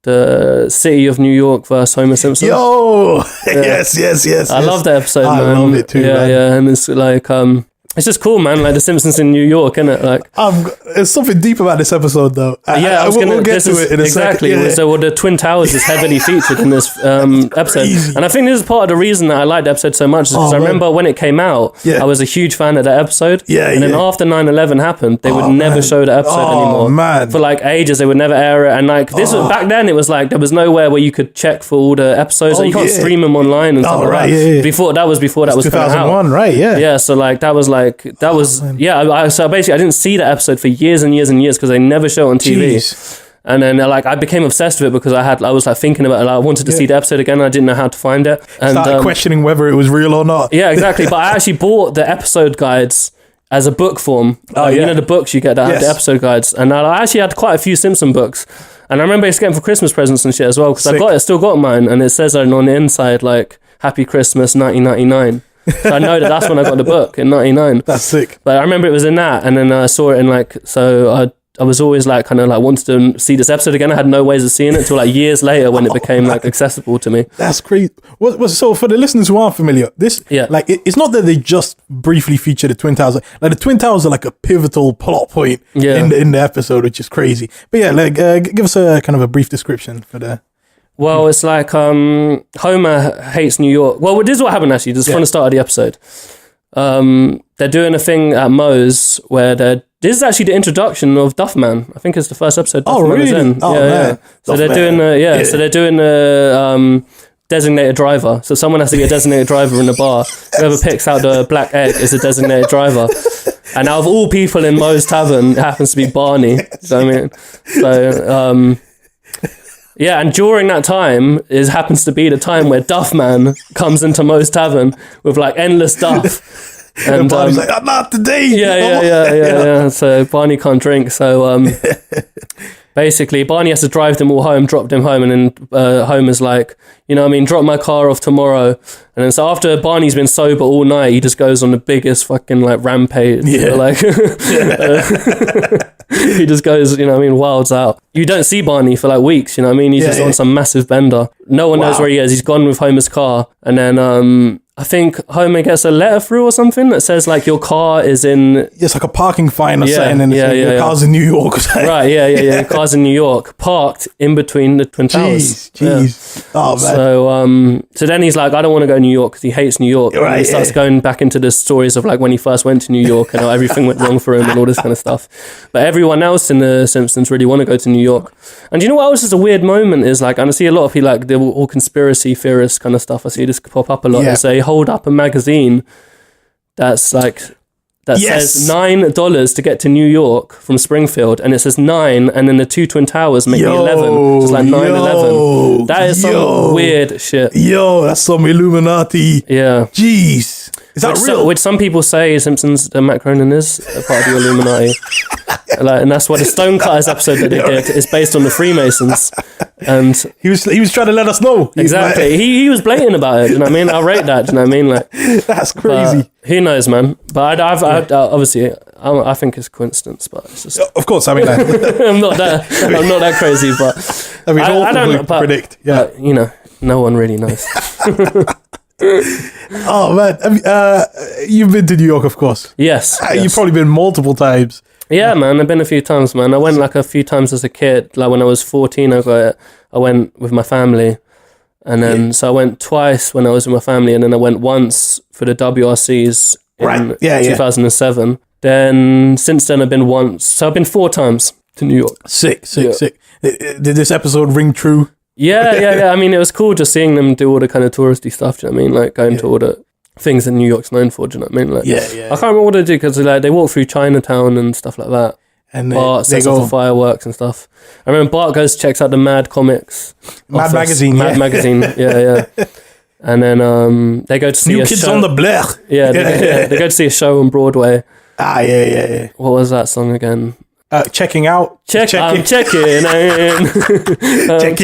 Speaker 2: the City of New York versus Homer Simpson.
Speaker 1: Yo, yes.
Speaker 2: I love that episode, man.
Speaker 1: I love it too, man.
Speaker 2: Yeah, and it's like it's just cool, man. Like the Simpsons in New York, isn't it? Like,
Speaker 1: there's something deep about this episode, though. We'll get to it in a second.
Speaker 2: Yeah. So the Twin Towers is heavily featured in this episode, and I think this is part of the reason that I liked the episode so much, because I remember when it came out, I was a huge fan of that episode. And then after 9/11 happened, they would never show the episode anymore.
Speaker 1: Man.
Speaker 2: For like ages, they would never air it, and like this was back then. It was like there was nowhere where you could check for all the episodes. You can't stream them online and stuff like that. Before that was
Speaker 1: 2001, right?
Speaker 2: Yeah. So like that was. So basically I didn't see that episode for years and years and years because they never show it on TV.
Speaker 1: Jeez.
Speaker 2: And then like I became obsessed with it because I was like thinking about it. Like, I wanted to see the episode again. And I didn't know how to find it. And
Speaker 1: started questioning whether it was real or not.
Speaker 2: Yeah, exactly. But I actually bought the episode guides as a book form. You know the books you get that have the episode guides. And I actually had quite a few Simpson books. And I remember it's getting for Christmas presents and shit as well, because I still got mine, and it says on the inside like Happy Christmas 1999. So I know that's when I got the book in 99.
Speaker 1: That's sick.
Speaker 2: But I remember it was in that, and then I saw it in I was always like kind of like wanted to see this episode again. I had no ways of seeing it until like years later when it became like accessible to me.
Speaker 1: That's crazy. So for the listeners who aren't familiar, it's not that they just briefly feature the Twin Towers. Like the Twin Towers are like a pivotal plot point in the episode, which is crazy. But give us a kind of a brief description for the.
Speaker 2: Well, it's like Homer hates New York. Well, this is what happened actually. Just from the start of the episode. They're doing a thing at Moe's where this is actually the introduction of Duffman. I think it's the first episode Duffman is in.
Speaker 1: Man.
Speaker 2: So they're doing the designated driver. So someone has to be a designated driver in the bar. Whoever picks out the black egg is a designated driver. And out of all people in Moe's Tavern, it happens to be Barney. So I mean, and during that time, it happens to be the time where Duffman comes into Moe's Tavern with like endless Duff.
Speaker 1: And Barney's like, I'm not today.
Speaker 2: Yeah. So Barney can't drink. So basically, Barney has to drive them all home, drop them home, and then Homer's like, drop my car off tomorrow. And then so after Barney's been sober all night, he just goes on the biggest fucking like rampage. He just goes, wilds out. You don't see Barney for like weeks, He's just on some massive bender. No one knows where he is. He's gone with Homer's car. And then I think Homer gets a letter through or something that says like your car is in...
Speaker 1: It's like a parking fine or something. And your car's in New York.
Speaker 2: Right, your car's in New York, parked in between the Twin Towers.
Speaker 1: Jeez. Oh, man.
Speaker 2: So then he's like, I don't want to go to New York because he hates New York. Right, and he starts going back into the stories of like when he first went to New York and how everything went wrong for him and all this kind of stuff. But everyone else in The Simpsons really want to go to New York. And do you know what else is a weird moment is like, and I see a lot of people like, they're all conspiracy theorists kind of stuff. I see this pop up a lot. They say, hold up a magazine that's like... that says $9 to get to New York from Springfield, and it says 9, and then the two Twin Towers make it 11. It's like 9/11. That is some weird shit.
Speaker 1: That's some Illuminati.
Speaker 2: Yeah.
Speaker 1: Jeez. Is that real?
Speaker 2: Which some people say Simpsons, Matt Cronin is a part of the Illuminati. And that's what the Stonecutters episode that they did is based on the Freemasons. And
Speaker 1: he was trying to let us know.
Speaker 2: Exactly. He was blatant about it. Do you know what I mean? I rate that. Do you know what I mean? Like,
Speaker 1: that's crazy.
Speaker 2: Who knows, man? But I've obviously, I think it's coincidence, but it's just...
Speaker 1: Of course, I mean...
Speaker 2: I'm not that crazy, but...
Speaker 1: I mean, I don't predict. Yeah.
Speaker 2: You know, no one really knows.
Speaker 1: Oh, man. You've been to New York, of course.
Speaker 2: Yes.
Speaker 1: You've probably been multiple times.
Speaker 2: Yeah, man. I've been a few times, man. I went like a few times as a kid. Like when I was 14, I went with my family. And then, so I went twice when I was with my family. And then I went once for the WRCs in 2007. Then, since then, I've been once. So I've been 4 times to New York.
Speaker 1: Sick. Did this episode ring true?
Speaker 2: Yeah. I mean, it was cool just seeing them do all the kind of touristy stuff. Do you know what I mean? Like going to all the things that New York's known for. Do you know what I mean? Like, I can't remember what they do because like they walk through Chinatown and stuff like that. And Bart sets off the fireworks and stuff. I remember Bart goes checks out the Mad Comics,
Speaker 1: Mad Magazine,
Speaker 2: yeah. And then they go to see
Speaker 1: New Kids
Speaker 2: show.
Speaker 1: on the Block.
Speaker 2: Yeah, they go to see a show on Broadway.
Speaker 1: Yeah.
Speaker 2: What was that song again?
Speaker 1: Checking out.
Speaker 2: I'm checking in.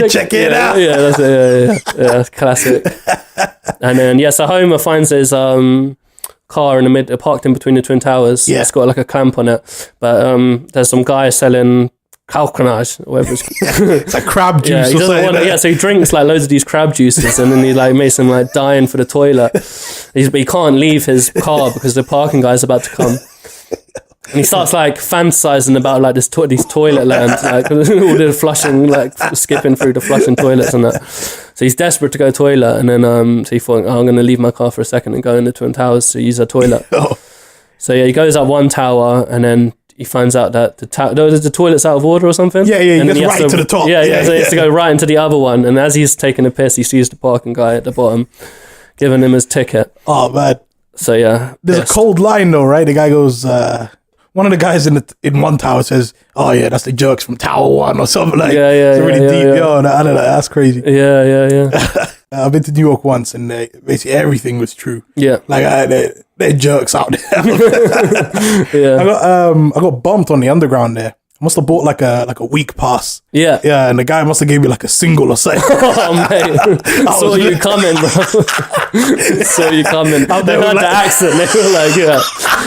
Speaker 1: Check it out.
Speaker 2: Yeah, that's it. Yeah, that's classic. And then so Homer finds his car parked in between the Twin Towers. It's got like a clamp on it, but there's some guy selling calcanage or whatever
Speaker 1: it's like crab juice
Speaker 2: so he drinks like loads of these crab juices and then he like makes him like dying for the toilet. He can't leave his car because the parking guy's about to come. And he starts like fantasizing about like these toilet lands, like all the flushing, like skipping through the flushing toilets and that. So he's desperate to go to the toilet, and then so he thought, I'm going to leave my car for a second and go in the Twin Towers to use a toilet. So he goes up one tower, and then he finds out that the toilet's out of order or something.
Speaker 1: Yeah, he goes right to the top.
Speaker 2: So he has to go right into the other one, and as he's taking a piss, he sees the parking guy at the bottom, giving him his ticket.
Speaker 1: Oh man!
Speaker 2: So
Speaker 1: there's a cold line though, right? The guy goes. One of the guys in one tower says, "Oh yeah, that's the jerks from Tower 1 or something like." It's really deep.
Speaker 2: Yeah.
Speaker 1: Yo, I don't know. That's crazy.
Speaker 2: Yeah.
Speaker 1: I've been to New York once, and basically everything was true.
Speaker 2: Yeah,
Speaker 1: like they're jerks out there.
Speaker 2: Yeah,
Speaker 1: I got bumped on the underground there. I must have bought like a week pass.
Speaker 2: Yeah,
Speaker 1: and the guy must have gave me like a single or something.
Speaker 2: Oh mate, saw you coming, bro. Saw you coming. They had the accent. They were like,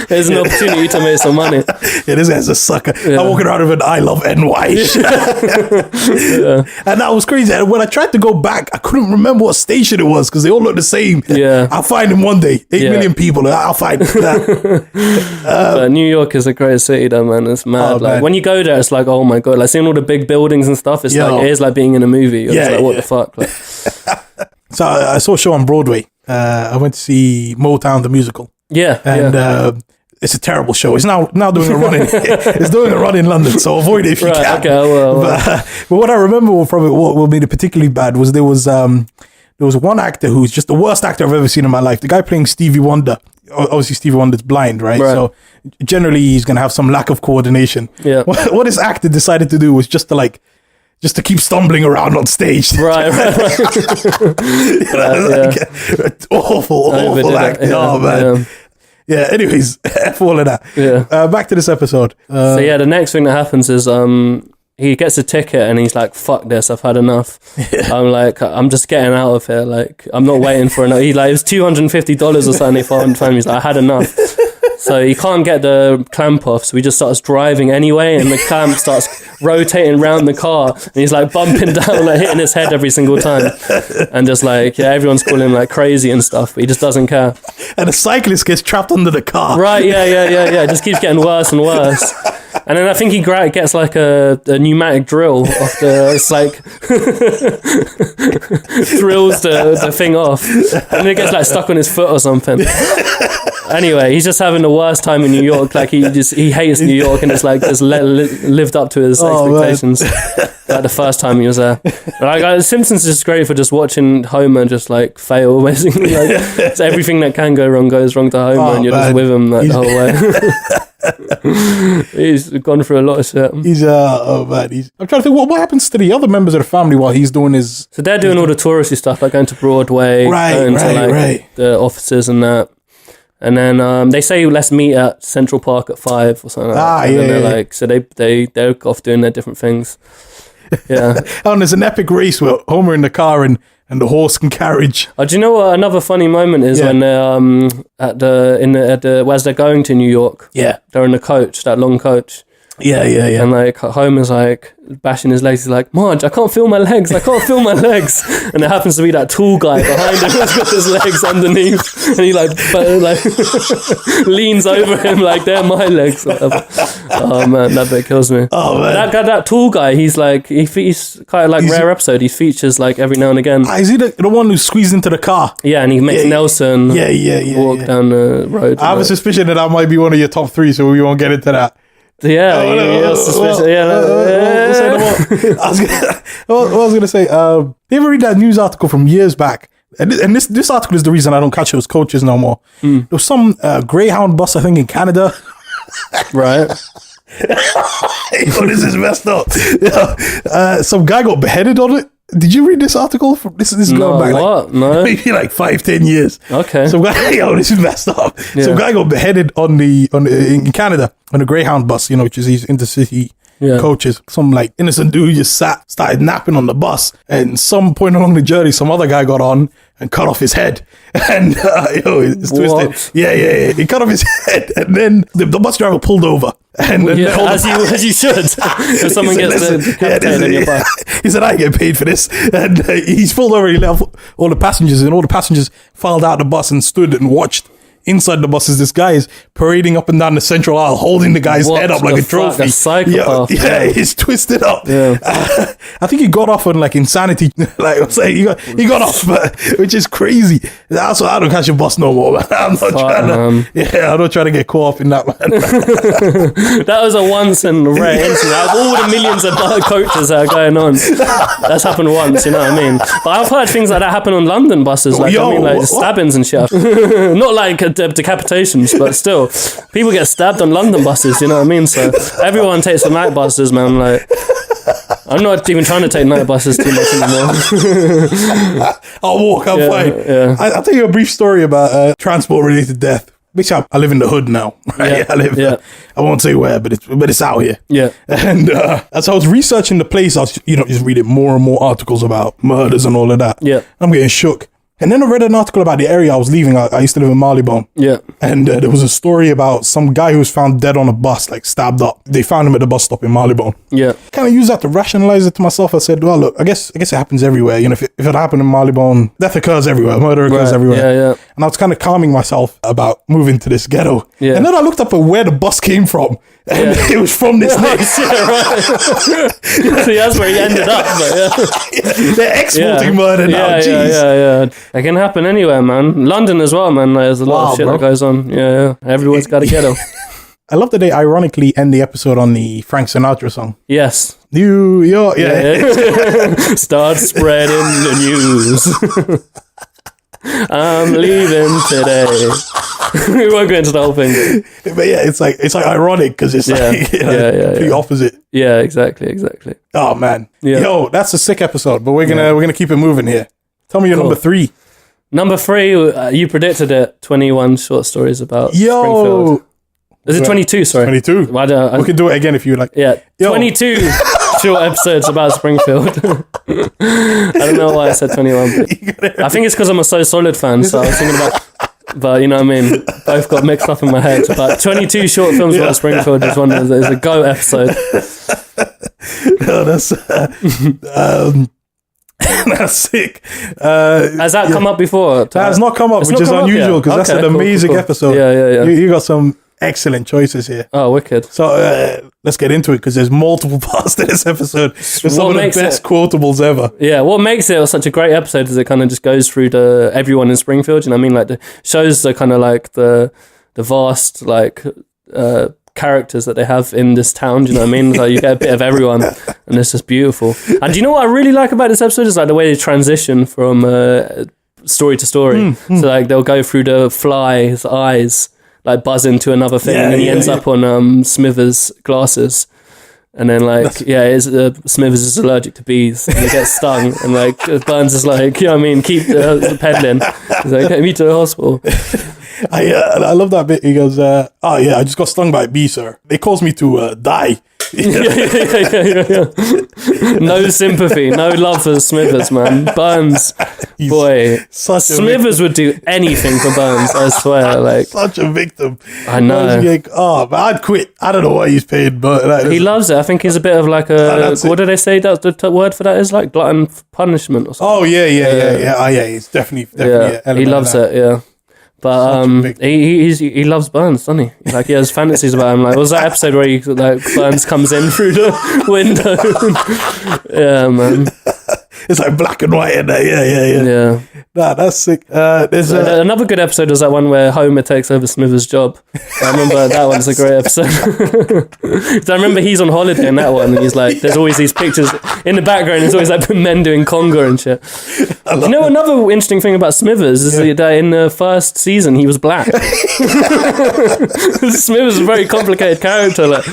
Speaker 2: there's an opportunity to make some money.
Speaker 1: Yeah, this guy's a sucker. I'm walking around with an I love NY shirt. And that was crazy. And when I tried to go back, I couldn't remember what station it was because they all look the same.
Speaker 2: Yeah,
Speaker 1: I'll find him one day. 8 million people. I'll find him.
Speaker 2: New York is a great city though, man. It's mad. Like when you go there, it's like, oh my god, like seeing all the big buildings and stuff. It's like it is like being in a movie. It's like, what the fuck? Like.
Speaker 1: So I saw a show on Broadway. I went to see Motown the musical. And it's a terrible show. It's now doing a run in. It's doing a run in London, so avoid it if you can.
Speaker 2: Okay, well.
Speaker 1: But what I remember from it, what made it particularly bad was there was one actor who's just the worst actor I've ever seen in my life. The guy playing Stevie Wonder. Obviously, Stevie Wonder's blind, right? So generally, he's gonna have some lack of coordination.
Speaker 2: Yeah.
Speaker 1: What this actor decided to do was just to keep stumbling around on stage.
Speaker 2: Right.
Speaker 1: Awful acting. Oh man. Yeah. Anyways, F all of that.
Speaker 2: Yeah.
Speaker 1: Back to this episode.
Speaker 2: So the next thing that happens is he gets a ticket and he's like, fuck this, I've had enough. I'm like, I'm just getting out of here. Like, I'm not waiting for another. It was $250 or something for him. He's like, I had enough. So he can't get the clamp off, so he just starts driving anyway, and the clamp starts rotating around the car, and he's like bumping down, like hitting his head every single time, and just like, everyone's calling him like crazy and stuff, but he just doesn't care.
Speaker 1: And the cyclist gets trapped under the car.
Speaker 2: Right, yeah. It just keeps getting worse and worse. And then I think he gets like a pneumatic drill off the, it's like, drills the thing off. And it gets like stuck on his foot or something. Anyway, he's just having the worst time in New York. Like he hates New York, and it's like just lived up to his expectations. Like the first time he was there. Like Simpsons is just great for just watching Homer just like fail, basically. Like so everything that can go wrong goes wrong to Homer, and you're just with him like the whole way. He's gone through a lot of shit.
Speaker 1: He's I'm trying to think what happens to the other members of the family while he's doing his.
Speaker 2: So they're doing all the touristy stuff, like going to Broadway, going to the offices and that. And then they say let's meet at Central Park at 5 or something. Like so they're off doing their different things. Yeah.
Speaker 1: And there's an epic race with Homer in the car and the horse and carriage.
Speaker 2: Do you know what another funny moment is when they're as they're going to New York?
Speaker 1: Yeah.
Speaker 2: They're in the coach, that long coach.
Speaker 1: Yeah.
Speaker 2: And like Homer's like bashing his legs. He's like, Marge, I can't feel my legs. And there happens to be that tall guy behind him who's got his legs underneath, and he like leans over him like they're my legs. Oh man, that bit kills me.
Speaker 1: Oh man,
Speaker 2: that tall guy. He's kind of like rare episode. He features like every now and again.
Speaker 1: Is he the one who squeezed into the car?
Speaker 2: Yeah, and he makes Nelson walk down the road.
Speaker 1: I have a suspicion that might be one of your top 3, so we won't get into that.
Speaker 2: Yeah,
Speaker 1: I was going to say, you ever read that news article from years back? And this article is the reason I don't catch those coaches no more. There was some Greyhound bus, I think, in Canada.
Speaker 2: Right.
Speaker 1: This is messed up. Some guy got beheaded on it. Did you read this article? This is going back maybe like 5-10 years.
Speaker 2: Okay.
Speaker 1: Some guy, this is messed up. Yeah. Some guy got beheaded in Canada on a Greyhound bus, which is these intercity coaches. Some like innocent dude just started napping on the bus, and some point along the journey, some other guy got on and cut off his head. And it's twisted. Yeah. He cut off his head, and then the bus driver pulled over. And
Speaker 2: as you should. If someone gets decapitated in your bus.
Speaker 1: He said, I get paid for this. And he's pulled over. He left all the passengers, and all the passengers filed out the bus and stood and watched. Inside the bus is this guy is parading up and down the central aisle, holding the guy's head up like a trophy.
Speaker 2: A psychopath.
Speaker 1: Yeah, he's twisted up.
Speaker 2: Yeah.
Speaker 1: I think he got off on like insanity. Like I'm saying, he got off, which is crazy. That's why I don't catch a bus no more. Man. I'm not trying to get caught up in that, man.
Speaker 2: That was a once in a rare incident. Out of all the millions of coaches that are going on, that's happened once. You know what I mean? But I've heard things like that happen on London buses. Like stabbings and shit. Not like decapitations, but still, people get stabbed on London buses. You know what I mean? So everyone takes the night buses, man. Like, I'm not even trying to take night buses too much anymore.
Speaker 1: I'll walk. I'm fine.
Speaker 2: Yeah.
Speaker 1: I'll tell you a brief story about transport-related death. Basically, I live in the hood now. Right?
Speaker 2: Yeah,
Speaker 1: I won't say where, but it's out here.
Speaker 2: Yeah.
Speaker 1: And as I was researching the place, I was just reading more and more articles about murders and all of that.
Speaker 2: Yeah.
Speaker 1: I'm getting shook. And then I read an article about the area I was leaving. I used to live in Marylebone.
Speaker 2: Yeah.
Speaker 1: And there was a story about some guy who was found dead on a bus, like stabbed up. They found him at the bus stop in Marylebone.
Speaker 2: Yeah.
Speaker 1: Kind of used that to rationalize it to myself. I said, well, look, I guess it happens everywhere. If it happened in Marylebone, death occurs everywhere. Murder occurs everywhere.
Speaker 2: Yeah.
Speaker 1: And I was kind of calming myself about moving to this ghetto. Yeah. And then I looked up at where the bus came from. And it was from this place.
Speaker 2: See, that's where he ended up. But
Speaker 1: They're exporting murder now. Jeez.
Speaker 2: Yeah. It can happen anywhere, man. London as well, man. There's a lot of shit that goes on. Yeah. Everyone's got a ghetto.
Speaker 1: I love that they ironically end the episode on the Frank Sinatra song.
Speaker 2: Yes.
Speaker 1: Start
Speaker 2: spreading the news. I'm leaving today. We won't go into the whole thing.
Speaker 1: But yeah, it's like ironic because it's the opposite.
Speaker 2: Yeah, exactly.
Speaker 1: Oh man.
Speaker 2: Yeah.
Speaker 1: Yo, that's a sick episode, but we're gonna keep it moving here. Tell me your number 3.
Speaker 2: Number 3, you predicted it. 21 short stories about Springfield. Is it 22? Sorry,
Speaker 1: 22. We can do it again if you like.
Speaker 2: Yeah, 22 short episodes about Springfield. I don't know why I said 21. But I think it's because I'm a So Solid fan, so I was thinking about. But you know what I mean? Both got mixed up in my head. But 22 short films about Springfield is a go episode.
Speaker 1: Oh, that's that's sick.
Speaker 2: Has that come up before?
Speaker 1: That has not come up, which is unusual because that's an amazing episode.
Speaker 2: Yeah.
Speaker 1: You got some excellent choices here.
Speaker 2: Oh, wicked.
Speaker 1: So let's get into it, because there's multiple parts to this episode. There's some of the best quotables ever.
Speaker 2: Yeah, what makes it such a great episode is it kind of just goes through everyone in Springfield, you know what I mean? Like, shows the kind of like the vast, like, characters that they have in this town, do you know what I mean? Like, you get a bit of everyone, and it's just beautiful. And do you know what I really like about this episode is like the way they transition from story to story. So like they'll go through the fly's eyes, like buzz into another thing, and then he ends up on Smithers' glasses. And then, like, Smithers is allergic to bees, and he gets stung, and like Burns is like, you know what I mean, keep peddling. He's like, get me to the hospital.
Speaker 1: I love that bit. He goes, I just got stung by a bee, sir. They caused me to die.
Speaker 2: Yeah. No sympathy, no love for Smithers, man. Burns, boy, Smithers would do anything for Burns, I swear. Like,
Speaker 1: such a victim.
Speaker 2: I know.
Speaker 1: Like, man, I'd quit. I don't know what he's paid, but
Speaker 2: he loves it. I think he's a bit of like what do they say that the word for that is, like glutton for punishment or something?
Speaker 1: Oh yeah. It's definitely
Speaker 2: he loves it. Yeah. But he loves Burns, doesn't he? Like, he has fantasies about him. Like, what was that episode where Burns comes in through the window? Yeah, man.
Speaker 1: It's like black and white in there. Yeah. Nah, that's sick. There's
Speaker 2: another good episode was that one where Homer takes over Smithers' job. I remember that one's a great episode. So I remember he's on holiday in that one, and he's like, there's always these pictures in the background. There's always like men doing conga and shit. You know, another interesting thing about Smithers is that in the first season he was black. Smithers is a very complicated character. Like,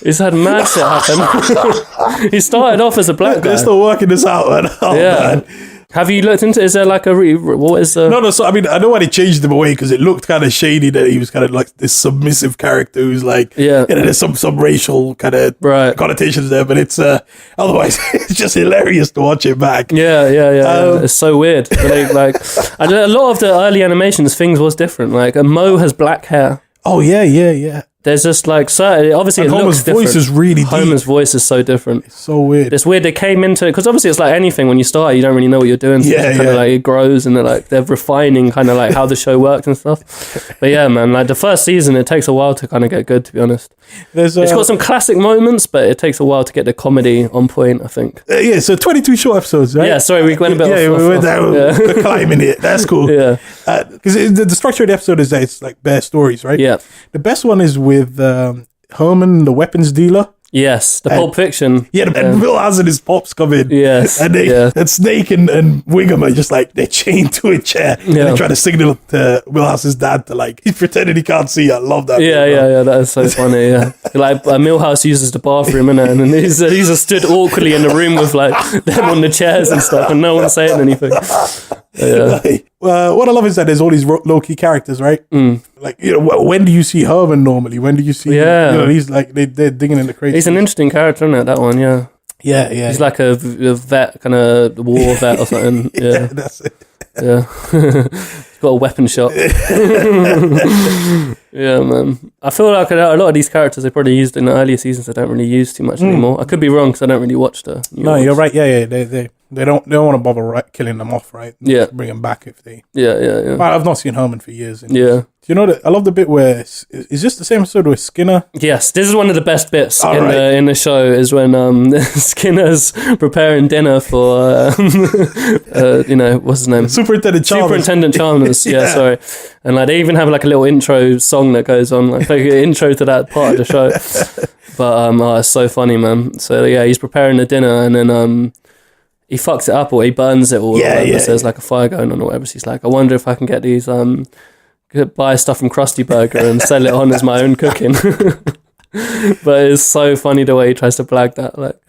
Speaker 2: he's had mad shit happen. He started off as a black guy.
Speaker 1: They're still working this out, man. Man.
Speaker 2: Have you looked into? Is there like what is
Speaker 1: No. So I mean, I know why they changed him away, because it looked kind of shady that he was kind of like this submissive character who's like, there's some racial kind of connotations there, but it's otherwise it's just hilarious to watch it back.
Speaker 2: Yeah. It's so weird. Like a lot of the early animations, things was different. Like Mo has black hair.
Speaker 1: Oh yeah.
Speaker 2: There's just like certain, obviously, and it looks different. Homer's voice
Speaker 1: is really deep.
Speaker 2: Homer's voice is so different.
Speaker 1: It's so weird.
Speaker 2: It's weird they came into it, because obviously it's like anything, when you start you don't really know what you're doing, so kind of like it grows, and they're refining kind of like how the show works and stuff. But yeah, man, like the first season it takes a while to kind of get good, to be honest. It's got some classic moments, but it takes a while to get the comedy on point, I think.
Speaker 1: So 22 short episodes, right?
Speaker 2: Yeah, sorry, we went a bit off.
Speaker 1: We went down, we're climbing it. That's cool.
Speaker 2: Yeah.
Speaker 1: Because the structure of the episode is that it's like bare stories, right?
Speaker 2: Yeah.
Speaker 1: The best one is with Herman, the weapons dealer.
Speaker 2: Yes, the Pulp Fiction.
Speaker 1: Yeah, and Will Haas and his pops come in.
Speaker 2: Yes.
Speaker 1: And Snake and Wiggum are just like, they're chained to a chair. Yeah. And they're trying to signal to Will Haas's dad to like, he's pretending he can't see. I love that.
Speaker 2: Yeah, that is so funny, yeah. Like, Milhouse uses the bathroom, innit? And then he's just stood awkwardly in the room with like them on the chairs and stuff, and no one's saying anything. Yeah.
Speaker 1: What I love is that there's all these low-key characters, right? Like, you know, when do you see Herman normally? When do you see...
Speaker 2: Yeah.
Speaker 1: You know, he's like, they're digging in the crazy.
Speaker 2: He's an interesting character, isn't it, that one, yeah.
Speaker 1: Yeah.
Speaker 2: He's like a vet, kind of war vet or something. Yeah,
Speaker 1: that's it.
Speaker 2: Yeah. He's got a weapon shop. Yeah, man. I feel like a lot of these characters they probably used in the earlier seasons, I don't really use too much anymore. I could be wrong because I don't really watch the new ones.
Speaker 1: You're right. Yeah. They don't want to bother killing them off, right?
Speaker 2: Yeah.
Speaker 1: Bring them back if they...
Speaker 2: Yeah.
Speaker 1: I've not seen Herman for years.
Speaker 2: Yeah.
Speaker 1: Do you know that? I love the bit where... Is this the same episode with Skinner?
Speaker 2: Yes, this is one of the best bits in the show, is when Skinner's preparing dinner for, what's his name?
Speaker 1: Superintendent
Speaker 2: Chalmers. Yeah, sorry. And like they even have like a little intro song that goes on, like an intro to that part of the show. But it's so funny, man. So yeah, he's preparing the dinner, and then he fucks it up, or he burns it, or so there's like a fire going on or whatever. So he's like, I wonder if I can get these buy stuff from Krusty Burger and sell it on as my own cooking. But it's so funny the way he tries to blag that, like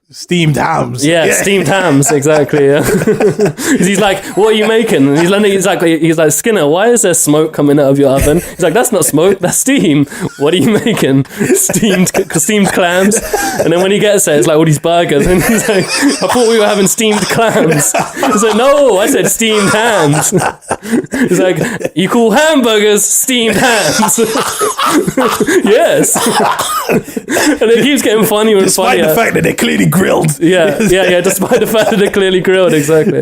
Speaker 1: steamed hams.
Speaker 2: Yeah, steamed hams, exactly. Yeah. He's like, what are you making? And he's like, Skinner, why is there smoke coming out of your oven? He's like, that's not smoke, that's steam. What are you making? Steamed clams. And then when he gets there, it's like all these burgers, and he's like, I thought we were having steamed clams. He's like, no, I said steamed hams. He's like, you call hamburgers steamed hams? Yes. And it keeps getting funnier and funnier.
Speaker 1: Despite the fact that they're clearly grilled.
Speaker 2: Yeah, despite the fact that they're clearly grilled, exactly.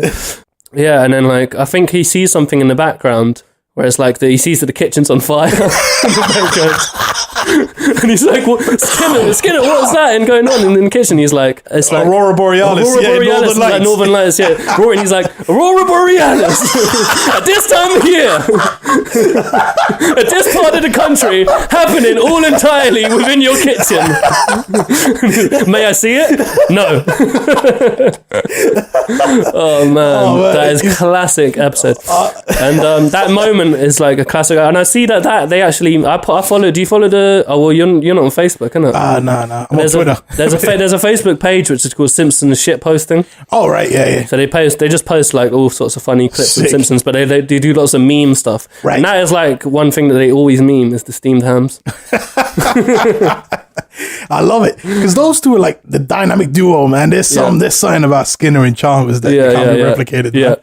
Speaker 2: Yeah, and then like I think he sees something in the background where it's like he sees that the kitchen's on fire. And he's like, Skinner, what was that? And going on in the kitchen, he's like, it's like
Speaker 1: Aurora Borealis,
Speaker 2: Northern Lights. Northern Lights, yeah. And he's like, Aurora Borealis at this time of year, at this part of the country, happening all entirely within your kitchen. May I see it? No. Oh man, that is classic episode. And that moment is like a classic. And I see that they actually, I follow. Do you follow the? Oh well, you're not on Facebook, innit?
Speaker 1: No. I'm on Twitter.
Speaker 2: There's a Facebook page which is called Simpsons shit posting.
Speaker 1: Oh right, yeah.
Speaker 2: So they just post like all sorts of funny clips of Simpsons, but they do lots of meme stuff.
Speaker 1: Right.
Speaker 2: And that is like one thing that they always meme is the steamed hams.
Speaker 1: I love it because those two are like the dynamic duo, man. There's something about Skinner and Chalmers that can't be replicated.
Speaker 2: Yeah.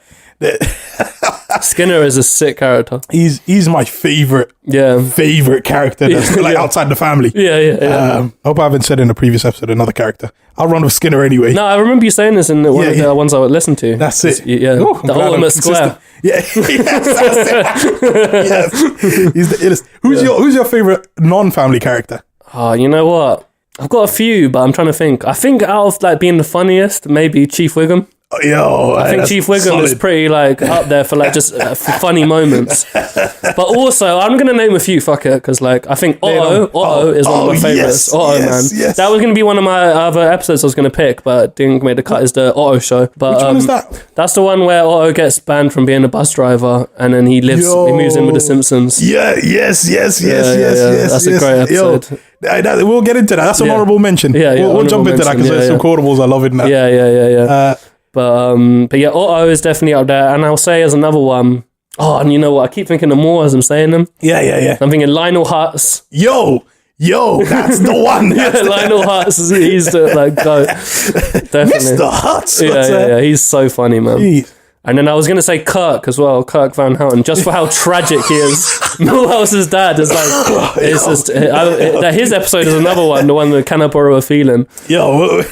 Speaker 2: Skinner is a sick character.
Speaker 1: He's my favorite character that's like outside the family. I hope I haven't said in a previous episode another character. I'll run with Skinner anyway.
Speaker 2: No, I remember you saying this in one of the ones I would listen to.
Speaker 1: That's it.
Speaker 2: The ultimate square.
Speaker 1: Yes, that's it. Yes. He's the illest. Who's your favorite non-family character?
Speaker 2: Oh, you know what? I've got a few, but I'm trying to think. I think out of like being the funniest, maybe Chief Wiggum.
Speaker 1: I
Speaker 2: think Chief Wiggum is pretty like up there for like just for funny moments. But also, I'm gonna name a few. Fuck it, because like I think Otto is one of my favorites. Otto, man. Yes. That was gonna be one of my other episodes I was gonna pick, but didn't make the cut. Is the Otto show? But
Speaker 1: which one is that?
Speaker 2: That's the one where Otto gets banned from being a bus driver, and then he moves in with the Simpsons.
Speaker 1: Yes.
Speaker 2: That's a great episode.
Speaker 1: We'll get into that. That's an honorable mention. We'll jump into that because there's some quotables I love in that.
Speaker 2: Yeah. But yeah, Otto is definitely up there, and I'll say as another one. Oh, and you know what? I keep thinking of more as I'm saying them.
Speaker 1: Yeah.
Speaker 2: I'm thinking Lionel Hutz.
Speaker 1: Yo, that's the one.
Speaker 2: Lionel Hutz, he's the like go. Definitely,
Speaker 1: Mr. Hutz.
Speaker 2: Yeah. He's so funny, man.
Speaker 1: Jeez.
Speaker 2: And then I was gonna say Kirk as well, Kirk Van Houten, just for how tragic he is. Millhouse's dad is like, it's just his episode is another one, the one that Can I Borrow a Feeling.
Speaker 1: Yo.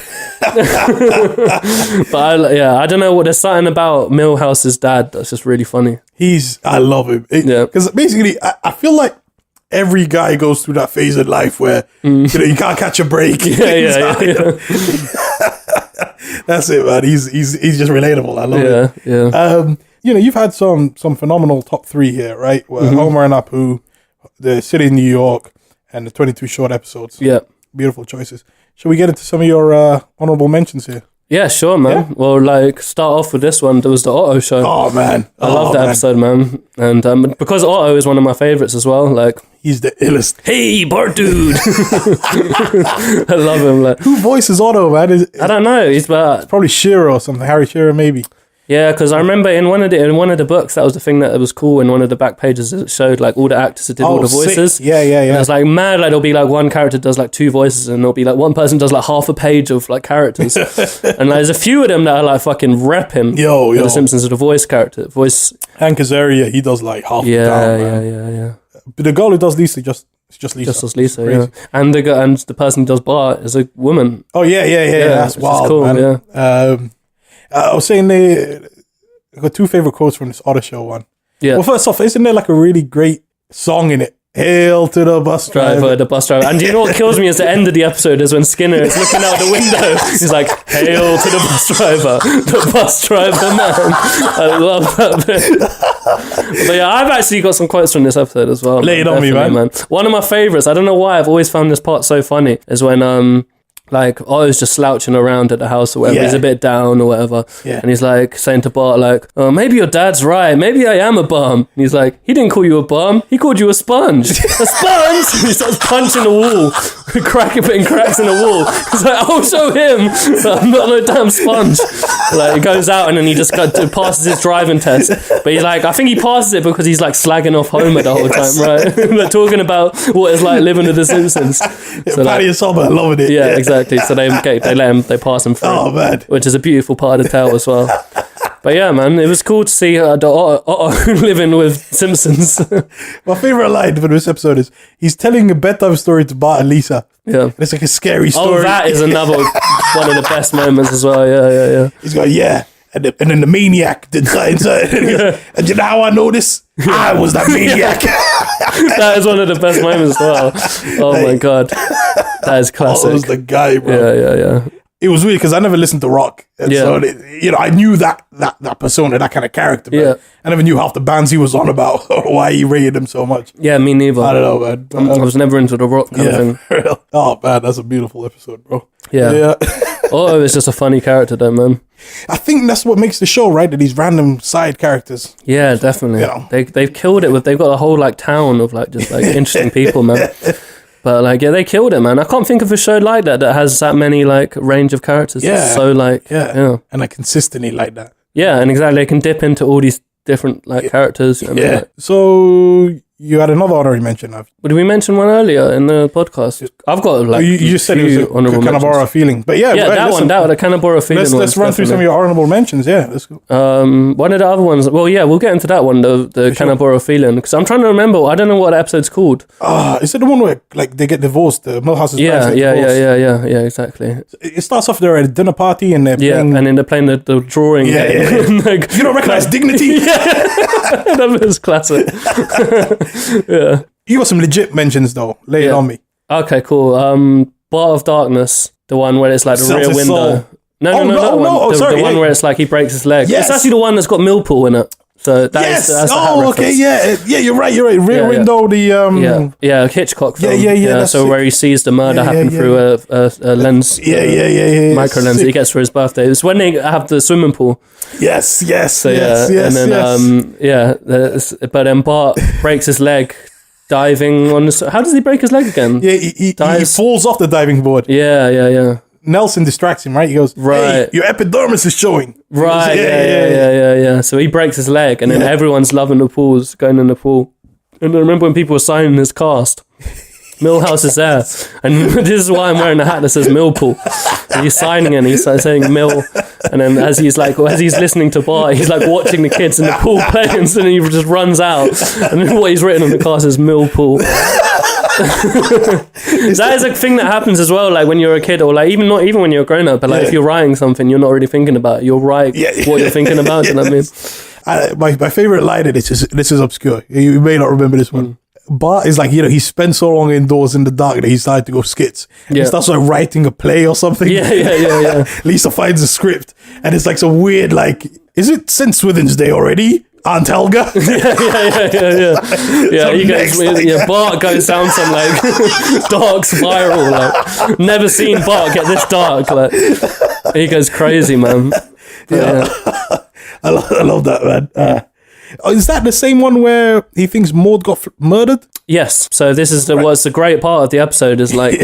Speaker 2: But I don't know what there's something about Millhouse's dad that's just really funny.
Speaker 1: I love him. Because basically, I feel like every guy goes through that phase in life where you can't catch a break.
Speaker 2: Yeah.
Speaker 1: That's it, man. He's just relatable. I love it.
Speaker 2: Yeah.
Speaker 1: You've had some phenomenal top three here, right? Where Homer and Apu, the City in New York, and the 22 short episodes.
Speaker 2: Yeah.
Speaker 1: Beautiful choices. Shall we get into some of your honorable mentions here?
Speaker 2: Yeah, sure, man. Yeah? Well, like, start off with this one. There was the Otto show.
Speaker 1: Oh, man.
Speaker 2: I love that episode, man. And because Otto is one of my favorites as well, like...
Speaker 1: He's the illest.
Speaker 2: Hey, Bart dude! I love him. Like,
Speaker 1: who voices Otto, man?
Speaker 2: I don't know. It's
Speaker 1: probably Shearer or something. Harry Shearer, maybe.
Speaker 2: Yeah, because I remember in one of the books, that was the thing that was cool. In one of the back pages, it showed like all the actors that did all the voices.
Speaker 1: Sick. Yeah.
Speaker 2: And it's like mad. Like there'll be like one character does like two voices, and there'll be like one person does like half a page of like characters. And like, there's a few of them that are like fucking rep him.
Speaker 1: Yo.
Speaker 2: The Simpsons are the voice.
Speaker 1: Hank Azaria, he does like half the time.
Speaker 2: Yeah.
Speaker 1: But the girl who does Lisa just Lisa.
Speaker 2: Just as Lisa, yeah. And the person who does Bart is a woman.
Speaker 1: Oh yeah. That's wild,
Speaker 2: cool,
Speaker 1: man.
Speaker 2: Yeah.
Speaker 1: I was saying I got two favorite quotes from this Otto show one.
Speaker 2: Yeah.
Speaker 1: Well, first off, isn't there like a really great song in it? Hail to the bus driver.
Speaker 2: The bus driver. And do you know what kills me is the end of the episode is when Skinner is looking out the window. He's like, hail to the bus driver. The bus driver, man. I love that bit. But yeah, I've actually got some quotes from this episode as well.
Speaker 1: Lay it on me, man.
Speaker 2: One of my favourites, I don't know why, I've always found this part so funny, is when like Otto's just slouching around at the house or whatever. He's a bit down or whatever. Yeah. And he's like saying to Bart like, oh, maybe your dad's right. Maybe I am a bum. And he's like, he didn't call you a bum. He called you a sponge. A sponge? And he starts punching the wall. Putting cracks in the wall. He's like, I'll show him. I'm not no damn sponge. Like he goes out and then he just passes his driving test. But he's like, I think he passes it because he's like slagging off Homer the whole time, right? Like talking about what it's like living with the Simpsons.
Speaker 1: So Patty and Summer, loving it.
Speaker 2: Yeah, exactly. So they pass him through.
Speaker 1: Oh man,
Speaker 2: which is a beautiful part of the tale as well. But yeah, man, it was cool to see Otto living with Simpsons.
Speaker 1: My favorite line for this episode is he's telling a bedtime story to Bart and Lisa.
Speaker 2: Yeah,
Speaker 1: and it's like a scary story.
Speaker 2: Oh, that is another one of the best moments as well. Yeah.
Speaker 1: He's going, And then the maniac did that. And you know how I know this? I was that maniac.
Speaker 2: That is one of the best moments as well. Oh my God. That is classic.
Speaker 1: I was the guy, bro.
Speaker 2: Yeah.
Speaker 1: It was weird because I never listened to rock. And so, I knew that persona, that kind of character, but I never knew half the bands he was on about or why he rated them so much.
Speaker 2: Yeah, me neither.
Speaker 1: I don't know, man.
Speaker 2: I was never into the rock kind of thing.
Speaker 1: Oh, man, that's a beautiful episode, bro.
Speaker 2: Yeah. Otto is just a funny character though, man.
Speaker 1: I think that's what makes the show, right? That these random side characters.
Speaker 2: Yeah, definitely. They've killed it they've got a whole like town of like just like interesting people, man. But like, they killed it, man. I can't think of a show like that has that many like range of characters.
Speaker 1: Yeah.
Speaker 2: It's so like,
Speaker 1: and like consistently like that.
Speaker 2: Yeah, and exactly, they can dip into all these different like characters. You know what I mean? Like,
Speaker 1: so you had another honorary mention of.
Speaker 2: Did we mention one earlier in the podcast? I've got like
Speaker 1: you just said it was a Canabora feeling, but
Speaker 2: the Canabora feeling.
Speaker 1: Let's run through some of your honorable mentions. Yeah, let's go.
Speaker 2: One of the other ones. Well, yeah, we'll get into that one. The Canabora feeling, because I'm trying to remember. I don't know what the episode's called.
Speaker 1: Is it the one where like they get divorced? The Millhouse's
Speaker 2: yeah, exactly.
Speaker 1: It starts off there at a dinner party and they're playing,
Speaker 2: and then they're playing the drawing.
Speaker 1: Like, you don't recognize dignity.
Speaker 2: That was classic. Yeah,
Speaker 1: you got some legit mentions though. Lay it on me.
Speaker 2: Okay, cool. Bar of Darkness, the one where it's like the rear window. No. The one where it's like he breaks his leg. Yes. It's actually the one that's got Millpool in it. So that's
Speaker 1: okay, yeah, you're right. Rear window, the
Speaker 2: Hitchcock film.
Speaker 1: Yeah.
Speaker 2: So where he sees the murder happen through a lens, micro lens that he gets for his birthday. It's when they have the swimming pool.
Speaker 1: Yes.
Speaker 2: So and then but then Bart breaks his leg diving on the. How does he break his leg again?
Speaker 1: Yeah, he falls off the diving board.
Speaker 2: Yeah.
Speaker 1: Nelson distracts him, right? He goes, "Hey, your epidermis is showing."
Speaker 2: Right. Yeah. So he breaks his leg, and then everyone's loving the pools, going in the pool. And I remember when people were signing his cast, Millhouse is there, and this is why I'm wearing a hat that says Millpool. And he's signing it, and he's saying Mill, and then as he's listening to Bart, he's like watching the kids in the pool playing, and then he just runs out, and then what he's written on the cast is Millpool. That is a thing that happens as well, like when you're a kid, or like even when you're a grown up, but like if you're writing something you're not really thinking about it, you'll write what you're thinking about. You know what I mean? My
Speaker 1: favorite line of this is obscure. You may not remember this one. Bart is like, he spent so long indoors in the dark that he decided to go skits. He starts like writing a play or something.
Speaker 2: Yeah.
Speaker 1: Lisa finds a script and it's like some weird, like, is it St. Swithin's Day already? Aunt Helga?
Speaker 2: Yeah, Bart goes down some like dark spiral. Like, never seen Bart get this dark. Like, he goes crazy, man.
Speaker 1: I love that, man. Is that the same one where he thinks Maud got murdered?
Speaker 2: Yes. So this is what's the great part of the episode is like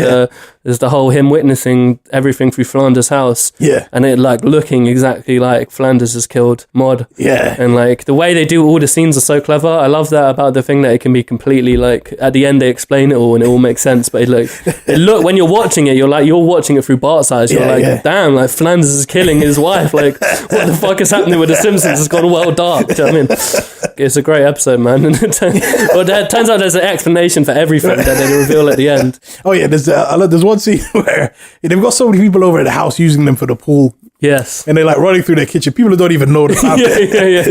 Speaker 2: is the whole him witnessing everything through Flanders' house.
Speaker 1: Yeah.
Speaker 2: And it like looking exactly like Flanders has killed Maud.
Speaker 1: Yeah.
Speaker 2: And like the way they do all the scenes are so clever. I love that about the thing that it can be completely like at the end they explain it all and it all makes sense. But look when you're watching it, you're watching it through Bart's eyes. You're damn, like Flanders is killing his wife. Like what the fuck is happening with The Simpsons? It's gone well dark. Do you know what I mean? It's a great episode, man. And it turns out there's an explanation for everything that they reveal at the end.
Speaker 1: Oh yeah, there's one scene where they've got so many people over at the house using them for the pool.
Speaker 2: Yes.
Speaker 1: And they're like running through their kitchen. People who don't even know the family.
Speaker 2: Yeah.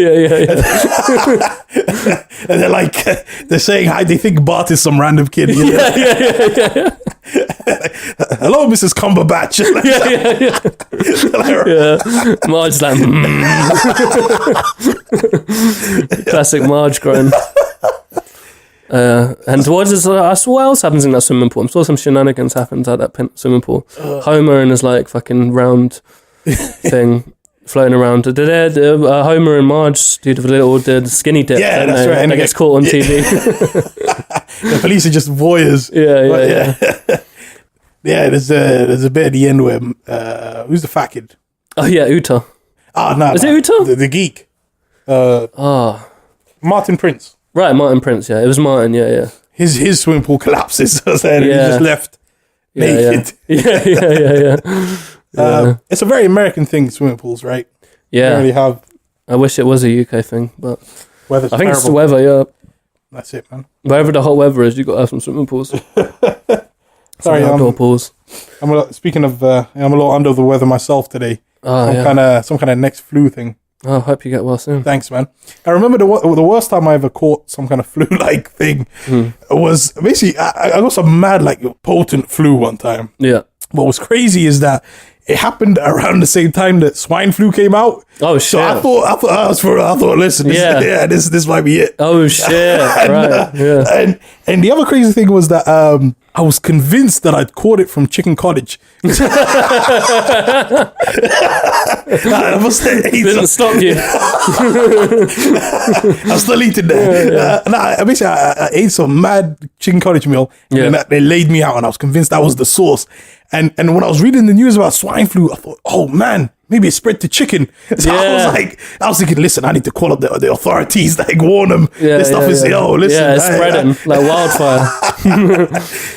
Speaker 1: And they're like, they're saying hi. They think Bart is some random kid. You know?
Speaker 2: Yeah.
Speaker 1: Hello, Mrs. Cumberbatch.
Speaker 2: Marge's like, classic Marge groan. And what else happens in that swimming pool? I'm sure some shenanigans happens at that swimming pool. Homer and his like fucking round thing floating around. Did Homer and Marge do the skinny dip?
Speaker 1: Yeah, that's right.
Speaker 2: And it gets caught on TV.
Speaker 1: The police are just voyeurs. Yeah, there's a bit at the end where who's the fat kid?
Speaker 2: Oh yeah, Uta.
Speaker 1: Is it Uta? The geek. Martin Prince.
Speaker 2: Right, Martin Prince. Yeah, it was Martin. Yeah.
Speaker 1: His swimming pool collapses, and he just left naked.
Speaker 2: Yeah.
Speaker 1: It's a very American thing, swimming pools, right?
Speaker 2: Yeah.
Speaker 1: They really have.
Speaker 2: I wish it was a UK thing, but
Speaker 1: weather's
Speaker 2: I think
Speaker 1: terrible.
Speaker 2: It's the weather. Yeah.
Speaker 1: That's it, man.
Speaker 2: Wherever the hot weather is, you got to have some swimming pools.
Speaker 1: Sorry,
Speaker 2: outdoor pools.
Speaker 1: Speaking of, I'm a little under the weather myself today. some kind of next flu thing.
Speaker 2: Oh, I hope you get well soon.
Speaker 1: Thanks, man. I remember the worst time I ever caught some kind of flu-like thing was basically I got some mad, like, potent flu one time.
Speaker 2: Yeah.
Speaker 1: What was crazy is that it happened around the same time that swine flu came out.
Speaker 2: Oh shit!
Speaker 1: So I thought, listen, this might be it.
Speaker 2: Oh shit!
Speaker 1: And the other crazy thing was that I was convinced that I'd caught it from Chicken Cottage.
Speaker 2: Didn't stop you.
Speaker 1: I'm still eating there. I ate some mad Chicken Cottage meal, and then they laid me out, and I was convinced that was the source. And when I was reading the news about swine flu, I thought, oh man, maybe it spread to chicken. So I was thinking, listen, I need to call up the authorities, like warn them. This stuff is, listen.
Speaker 2: Yeah, it's spreading like wildfire.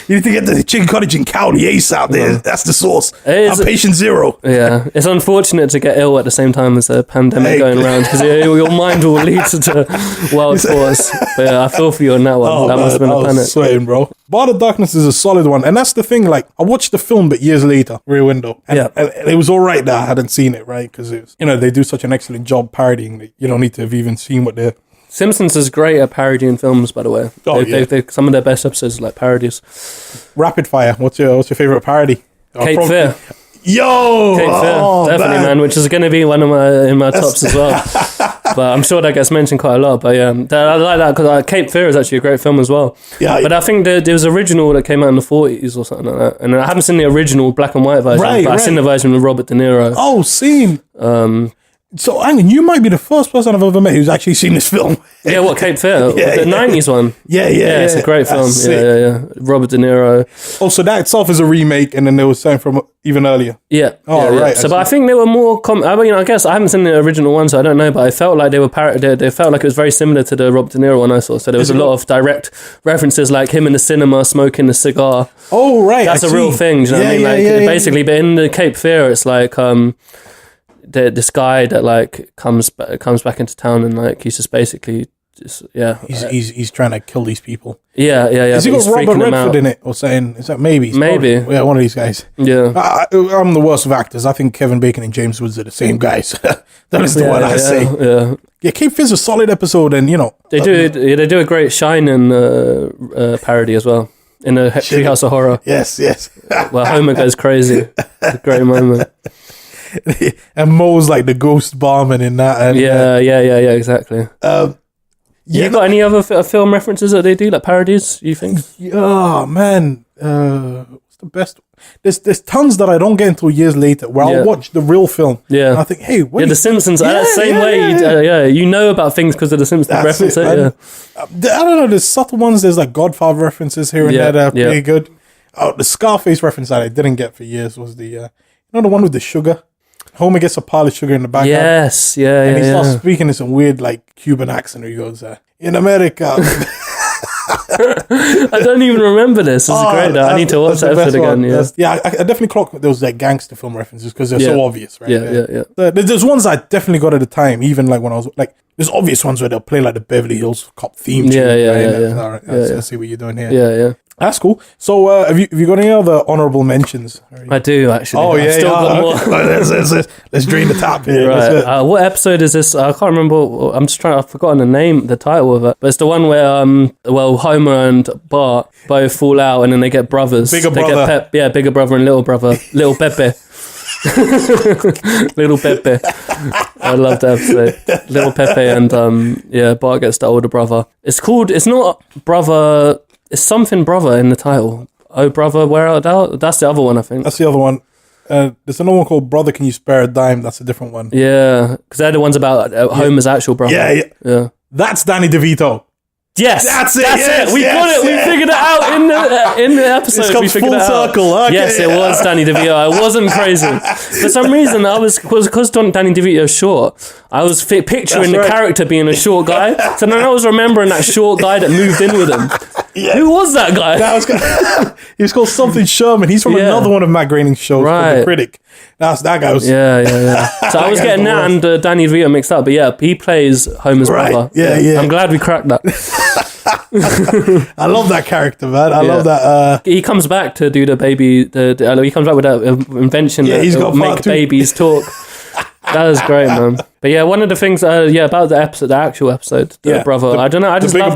Speaker 1: You need to get to the Chicken Cottage in County ASAP. There, that's the source. I'm patient zero.
Speaker 2: Yeah, it's unfortunate to get ill at the same time as a pandemic going around, because your mind will lead to wild thoughts. But I feel for you on that one. That must have been a panic.
Speaker 1: Sweating, bro. Bar of Darkness is a solid one, and that's the thing. Like, I watched the film, but years later, Rear Window, and it was all right that I hadn't seen it, right? Because it was, they do such an excellent job parodying that you don't need to have even seen what they're.
Speaker 2: Simpsons is great at parodying films, by the way. They some of their best episodes are like parodies.
Speaker 1: Rapid fire. What's your favorite parody?
Speaker 2: Cape Fear.
Speaker 1: Yo,
Speaker 2: Cape Fear, definitely, man. Which is going to be one of my tops as well. But I'm sure that gets mentioned quite a lot. But yeah, I like that because Cape Fear is actually a great film as well. Yeah, but I think there was original that came out in the 40s or something like that, and I haven't seen the original black and white version, but I've seen the version with Robert De Niro.
Speaker 1: Oh, seen. So, Angan, you might be the first person I've ever met who's actually seen this film.
Speaker 2: Yeah, what, Cape Fear? The 90s one?
Speaker 1: Yeah,
Speaker 2: it's a great film. Yeah. Robert De Niro.
Speaker 1: Oh, so that itself is a remake, and then there was something from even earlier.
Speaker 2: Yeah.
Speaker 1: Right.
Speaker 2: So, but I think they were more... I guess I haven't seen the original one, so I don't know, but I felt like they were... They felt like it was very similar to the Robert De Niro one I saw. So there was a lot of direct references, like him in the cinema smoking a cigar.
Speaker 1: Oh, right.
Speaker 2: That's a real thing, do you know what I mean? Basically, but in the Cape Fear, it's like... this guy that like comes back into town, and like he's just basically he's trying to kill these people. Yeah. Has he got Robert Redford in it or saying? Is that maybe? Maybe.
Speaker 1: Probably, one of these guys.
Speaker 2: Yeah.
Speaker 1: I'm the worst of actors. I think Kevin Bacon and James Woods are the same guys. That is the one I say. Yeah. Cape Fear's a solid episode, and they
Speaker 2: do a great Shining parody as well. In the Treehouse of Horror.
Speaker 1: Yes.
Speaker 2: Where Homer goes crazy. It's a great moment.
Speaker 1: And Moe's like the ghost barman in that. And,
Speaker 2: exactly. You got any other film references that they do, like parodies, you think?
Speaker 1: Oh, man. What's the best? There's tons that I don't get until years later where I'll watch the real film. Yeah. And I think, hey, wait.
Speaker 2: Yeah, The Simpsons, same way. You know about things because of The Simpsons reference it.
Speaker 1: I don't know, there's subtle ones. There's like Godfather references here and there that are pretty good. Oh, the Scarface reference that I didn't get for years was the one with the sugar. Homer gets a pile of sugar in the background.
Speaker 2: Yes,
Speaker 1: and he starts speaking in some weird, like, Cuban accent. He goes, in America.
Speaker 2: I don't even remember this. This is great, though. I need to watch that episode again.
Speaker 1: I definitely clocked those like gangster film references because they're so obvious, right?
Speaker 2: Yeah.
Speaker 1: There's ones I definitely got at the time, even like when I was like, there's obvious ones where they'll play like the Beverly Hills Cop theme. All right, I see what you're doing here.
Speaker 2: Yeah.
Speaker 1: That's cool. So, have you got any other honorable mentions?
Speaker 2: I do actually.
Speaker 1: Oh yeah, still got more. Let's drain the tap here.
Speaker 2: Right. What episode is this? I can't remember. I've forgotten the title of it. But it's the one where Homer and Bart both fall out, and then they get brothers.
Speaker 1: Bigger brother.
Speaker 2: Bigger brother and little brother. Little Pepe. Little Pepe. I love that episode. Little Pepe and Bart gets the older brother. It's not brother. It's something brother in the title. Oh, brother, where art thou? That's the other one, I think.
Speaker 1: That's the other one. There's another one called Brother, Can You Spare a Dime? That's a different one.
Speaker 2: Yeah, because they're the ones about Homer's actual brother.
Speaker 1: Yeah. That's Danny DeVito.
Speaker 2: Yes, that's it. We got it. We figured it out in the episode.
Speaker 1: It's come full circle. Okay.
Speaker 2: Yes, it was Danny DeVito. I wasn't crazy. For some reason, because Danny DeVito is short, I was picturing the character being a short guy. So then I was remembering that short guy that moved in with him. Yeah. Who was that guy?
Speaker 1: He was called something Sherman. He's from another one of Matt Groening's shows, called The Critic. That guy was...
Speaker 2: Yeah. So I was getting that and Danny DeVito mixed up. But yeah, he plays Homer's brother.
Speaker 1: Yeah.
Speaker 2: I'm glad we cracked that.
Speaker 1: I love that character, man. I love that.
Speaker 2: He comes back to do the baby... he comes back with that invention that
Speaker 1: he's got
Speaker 2: make babies talk. That was great, man. But yeah, one of the things, about the episode, the actual episode, the brother. I don't know. I just love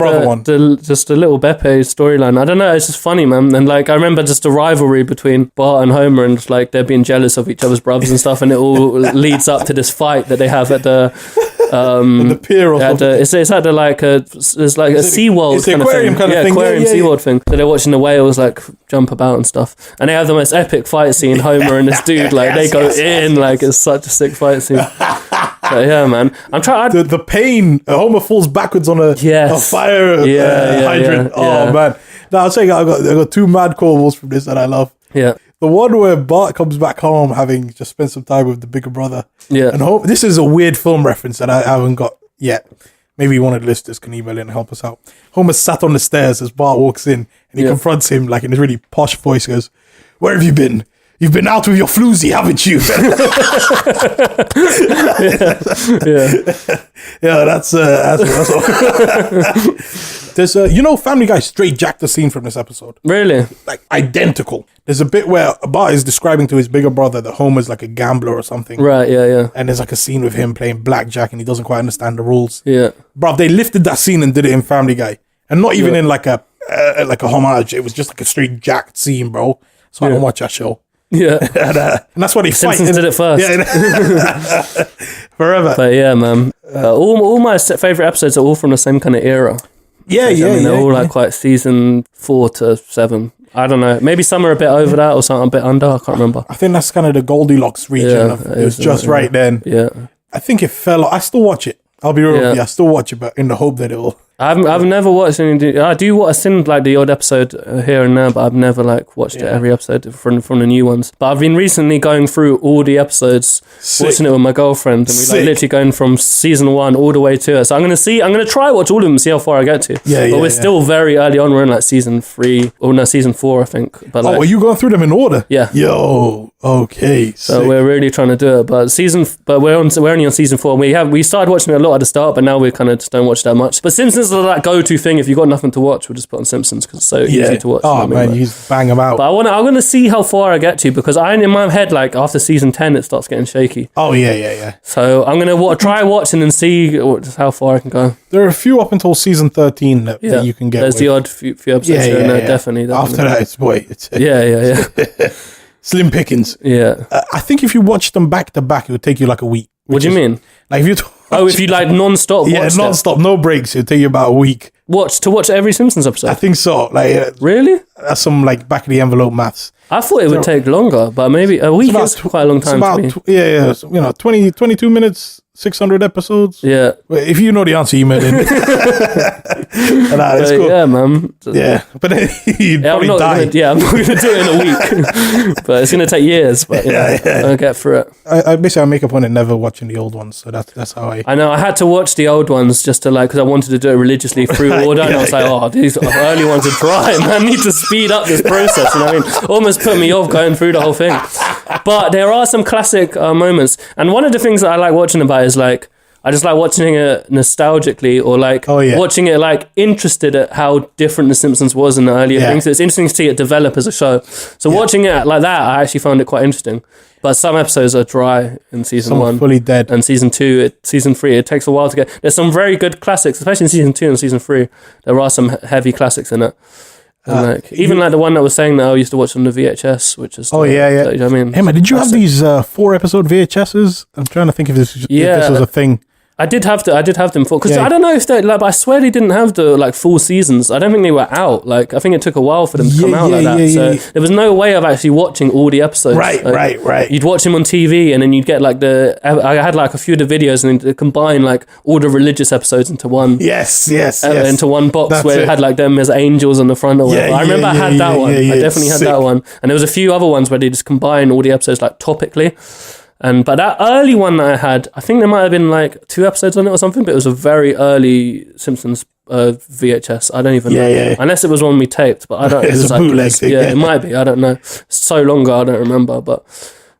Speaker 2: just the little Beppe storyline. I don't know. It's just funny, man. And like, I remember just the rivalry between Bart and Homer, and just, like they're being jealous of each other's brothers and stuff, and it all leads up to this fight that they have at the.
Speaker 1: The pier or something.
Speaker 2: It's at the there's like a SeaWorld kind of thing. Aquarium SeaWorld thing. So they're watching the whales like jump about and stuff. And they have the most epic fight scene, Homer and this dude, like they go in, like it's such a sick fight scene. But yeah, man. I'm trying
Speaker 1: the pain. Homer falls backwards on a fire hydrant. Man. No, I'll say I got two mad quotes from this that I love.
Speaker 2: Yeah.
Speaker 1: The one where Bart comes back home having just spent some time with the bigger brother.
Speaker 2: Yeah.
Speaker 1: And this is a weird film reference that I haven't got yet. Maybe one of the listeners can email in and help us out. Homer sat on the stairs as Bart walks in and he confronts him like in a really posh voice. He goes, "Where have you been? You've been out with your floozy, haven't you?" That's There's Family Guy straight jacked the scene from this episode.
Speaker 2: Really?
Speaker 1: Like identical. There's a bit where Bart is describing to his bigger brother that Homer's like a gambler or something.
Speaker 2: Right, yeah.
Speaker 1: And there's like a scene with him playing blackjack and he doesn't quite understand the rules.
Speaker 2: Yeah.
Speaker 1: Bruv, they lifted that scene and did it in Family Guy. And not even in like a homage. It was just like a straight jacked scene, bro. So I don't watch that show.
Speaker 2: Yeah.
Speaker 1: and that's what he fights.
Speaker 2: Simpsons did it first.
Speaker 1: Yeah. Forever.
Speaker 2: But yeah, man. All my favourite episodes are all from the same kind of era. They're all like quite season 4 to 7. I don't know. Maybe some are a bit over that or something a bit under. I can't remember.
Speaker 1: I think that's kind of the Goldilocks region. It was just right then.
Speaker 2: Yeah.
Speaker 1: I think it fell. I still watch it. I'll be real with you. I still watch it, but in the hope that it'll.
Speaker 2: I've never watched any. I do what I seen like the odd episode here and there, but I've never like watched it every episode from the new ones. But I've been recently going through all the episodes, watching it with my girlfriend, and we like literally going from season 1 all the way to it. So I'm gonna try watch all of them and see how far I get to. But we're still very early on. We're in like season 3 or no, season 4, I think. But
Speaker 1: are you going through them in order?
Speaker 2: Yeah.
Speaker 1: Yo. Okay.
Speaker 2: So we're really trying to do it, but we're only on season 4. We started watching it a lot at the start, but now we kind of just don't watch that much. But Simpsons is that go-to thing. If you've got nothing to watch, we'll just put on Simpsons because it's so easy to watch.
Speaker 1: Oh man, you just bang them out.
Speaker 2: But I'm gonna see how far I get to because in my head like after season 10 it starts getting shaky.
Speaker 1: Oh yeah.
Speaker 2: So I'm gonna try watching and see just how far I can go.
Speaker 1: There are a few up until season 13 that you can get.
Speaker 2: There's the odd few episodes here and there, definitely.
Speaker 1: After that, it's
Speaker 2: yeah.
Speaker 1: Slim pickings.
Speaker 2: Yeah.
Speaker 1: I think if you watch them back to back, it would take you like a week.
Speaker 2: What do you mean?
Speaker 1: Like if you
Speaker 2: if you like non-stop watch
Speaker 1: non-stop, no breaks, it would take you about a week.
Speaker 2: Watch every Simpsons episode?
Speaker 1: I think so. Like
Speaker 2: really?
Speaker 1: That's some like back of the envelope maths.
Speaker 2: I thought it would take longer, but maybe a week is quite a long time to me.
Speaker 1: 22 minutes, 600 episodes.
Speaker 2: Yeah.
Speaker 1: If you know the answer, email in. That's cool.
Speaker 2: Yeah, man.
Speaker 1: Yeah, but then you'd probably die.
Speaker 2: I'm not going to do it in a week. But it's going to take years, but I'll get through it.
Speaker 1: I make a point of never watching the old ones, so that's how I
Speaker 2: know, I had to watch the old ones just to because I wanted to do it religiously through order, and I was like, these early ones are dry, and I need to speed up this process, you know what I mean? Almost put me off going through the whole thing. But there are some classic moments, and one of the things that I like watching about is like, I just like watching it nostalgically or like watching it like interested at how different The Simpsons was in the earlier things. It's interesting to see it develop as a show. So watching it like that, I actually found it quite interesting. But some episodes are dry in season 1.
Speaker 1: Fully dead.
Speaker 2: And season 2, season 3, it takes a while to get... There's some very good classics, especially in season 2 and season 3. There are some heavy classics in it. And even the one that was saying that I used to watch on the VHS, which is... you know what I mean?
Speaker 1: Hey man, did you have these 4-episode VHSs? I'm trying to think if this was a thing.
Speaker 2: I did have them for because I don't know if they but I swear they didn't have the full seasons. I don't think they were out. I think it took a while for them to come out like that. So there was no way of actually watching all the episodes.
Speaker 1: Right.
Speaker 2: You'd watch them on TV and then you'd get I had a few of the videos and they'd combine all the religious episodes into one.
Speaker 1: Yes.
Speaker 2: Into one box. That's where it had them as angels on the front or whatever. I remember I had that one. I definitely had that one. And there was a few other ones where they just combine all the episodes topically. But that early one that I had, I think there might have been 2 episodes on it or something, but it was a very early Simpsons VHS. I don't even know. Unless it was one we taped, but I don't know.
Speaker 1: It's a bootleg thing.
Speaker 2: Yeah, it might be. I don't know. It's so long ago, I don't remember. But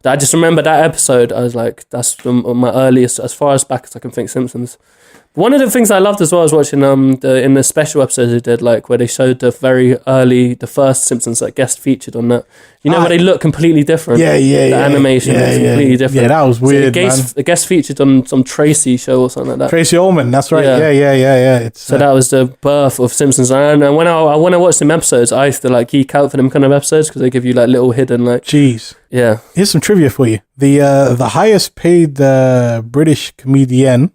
Speaker 2: I just remember that episode. I was like, that's my earliest, as far as back as I can think, Simpsons. One of the things I loved as well was watching in the special episodes they did, like where they showed the first Simpsons like guest featured on that. You know, where they look completely different.
Speaker 1: Yeah.
Speaker 2: The animation is completely different.
Speaker 1: Yeah, that was weird,
Speaker 2: The guest featured on some Tracy show or something like that.
Speaker 1: Tracy Ullman, that's right. Yeah.
Speaker 2: So that was the birth of Simpsons. And when I watched them episodes, I used to like geek out for them kind of episodes because they give you like little hidden like.
Speaker 1: Jeez.
Speaker 2: Yeah.
Speaker 1: Here's some trivia for you. The highest paid British comedian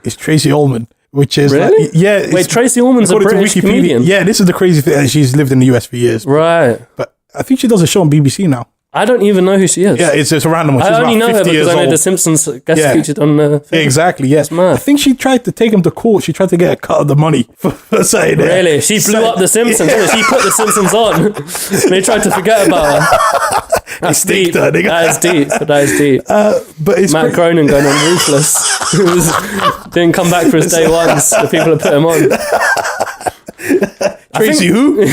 Speaker 1: is Tracy Ullman, which is
Speaker 2: really?
Speaker 1: Wait,
Speaker 2: Tracy Ullman's a British comedian.
Speaker 1: Yeah, this is the crazy thing. She's lived in the US for years,
Speaker 2: right?
Speaker 1: But I think she does a show on BBC now.
Speaker 2: I don't even know who she is.
Speaker 1: Yeah, it's a random one.
Speaker 2: I only know her because I know The Simpsons guest featured on the thing.
Speaker 1: Exactly, yes. I think she tried to take him to court. She tried to get a cut of the money for saying that.
Speaker 2: Really? She blew up The Simpsons. Yeah. She put The Simpsons on. They tried to forget about her. That's deep. That is deep.
Speaker 1: But it's
Speaker 2: Matt Groening going on Ruthless. Didn't come back for his day ones. The people that put him on.
Speaker 1: Tracy who?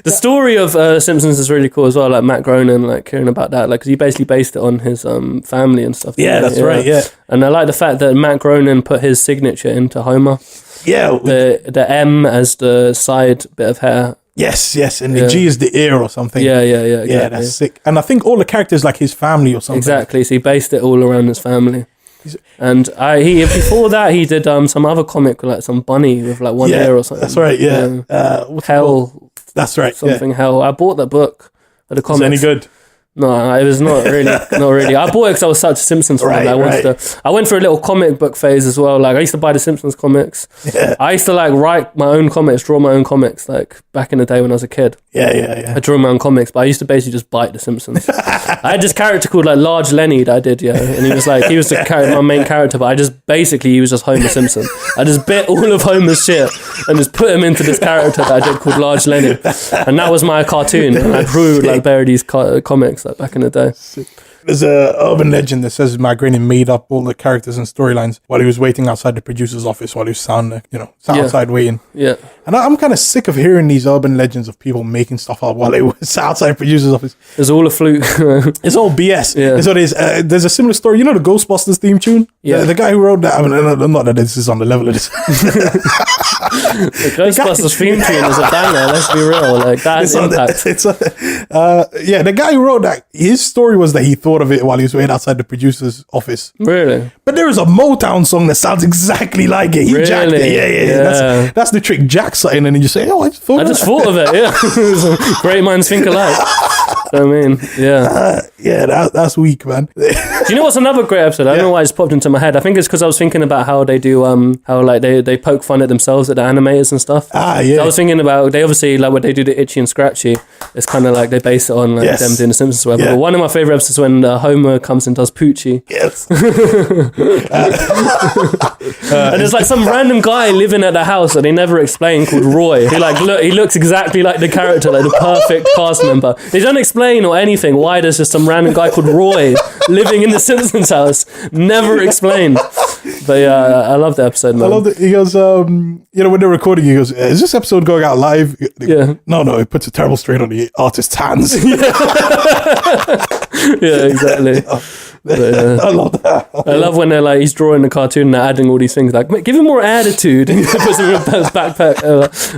Speaker 2: The story of Simpsons is really cool as well. Like Matt Groening, like hearing about that, like because he basically based it on his family and stuff.
Speaker 1: Yeah, that's right. Yeah,
Speaker 2: and I like the fact that Matt Groening put his signature into Homer.
Speaker 1: Yeah,
Speaker 2: the M as the side bit of hair.
Speaker 1: Yes, and the G is the ear or something.
Speaker 2: Yeah, exactly.
Speaker 1: Yeah, that's sick. And I think all the characters like his family or something.
Speaker 2: Exactly. So he based it all around his family. And he before that he did some other comic like some bunny with like one ear or something.
Speaker 1: That's right. Yeah.
Speaker 2: Hell.
Speaker 1: That's right.
Speaker 2: Something Hell. I bought that book at the comics.
Speaker 1: Is it any good?
Speaker 2: No, it was not really. I bought it because I was such a Simpsons fan. I went for a little comic book phase as well. Like I used to buy the Simpsons comics. Yeah. I used to like write my own comics, draw my own comics. Like back in the day when I was a kid.
Speaker 1: Yeah.
Speaker 2: I drew my own comics, but I used to basically just bite the Simpsons. I had this character called like Large Lenny that I did, and he was my main character. But he was just Homer Simpson. I just bit all of Homer's shit and just put him into this character that I did called Large Lenny, and that was my cartoon. And I drew like various comics. Like back in the day.
Speaker 1: There's a urban legend that says Matt Groening made up all the characters and storylines while he was waiting outside the producer's office while he was outside waiting.
Speaker 2: Yeah.
Speaker 1: And I'm kind of sick of hearing these urban legends of people making stuff up while they was outside the producer's office.
Speaker 2: It's all a fluke.
Speaker 1: It's all BS.
Speaker 2: Yeah.
Speaker 1: It's what it is. There's a similar story. You know the Ghostbusters theme tune?
Speaker 2: Yeah.
Speaker 1: The guy who wrote that, not that this is on the level of this.
Speaker 2: The Ghostbusters theme tune is a banger, let's be real. Like that has impact.
Speaker 1: The guy who wrote that, his story was that he thought of it while he was waiting outside the producer's office.
Speaker 2: Really?
Speaker 1: But there is a Motown song that sounds exactly like it. He jacked it. Yeah. That's the trick. Jack something and then you say, I just thought
Speaker 2: of it. Yeah. Great minds think alike. I mean,
Speaker 1: that's weak, man.
Speaker 2: Do you know what's another great episode? I don't know why it just popped into my head. I think it's because I was thinking about how they do, how like they poke fun at themselves, at the animators and stuff. So I was thinking about, they obviously, like when they do the Itchy and Scratchy, it's kind of like they base it on like them doing the Simpsons web. But one of my favorite episodes is when Homer comes and does Poochie.
Speaker 1: Yes.
Speaker 2: And there's like some random guy living at the house that they never explain called Roy. He looks exactly like the character, like the perfect cast member. They don't explain or anything why there's just some random guy called Roy living in the Simpsons house. Never explained. But yeah, I love the episode, man.
Speaker 1: I love it. He goes, when they're recording, he goes, is this episode going out live?
Speaker 2: Yeah.
Speaker 1: No, it puts a terrible strain on the artist's hands.
Speaker 2: Yeah, exactly.
Speaker 1: I love that.
Speaker 2: I love when they're like, he's drawing the cartoon and they're adding all these things like, give him more attitude. And he puts him with his backpack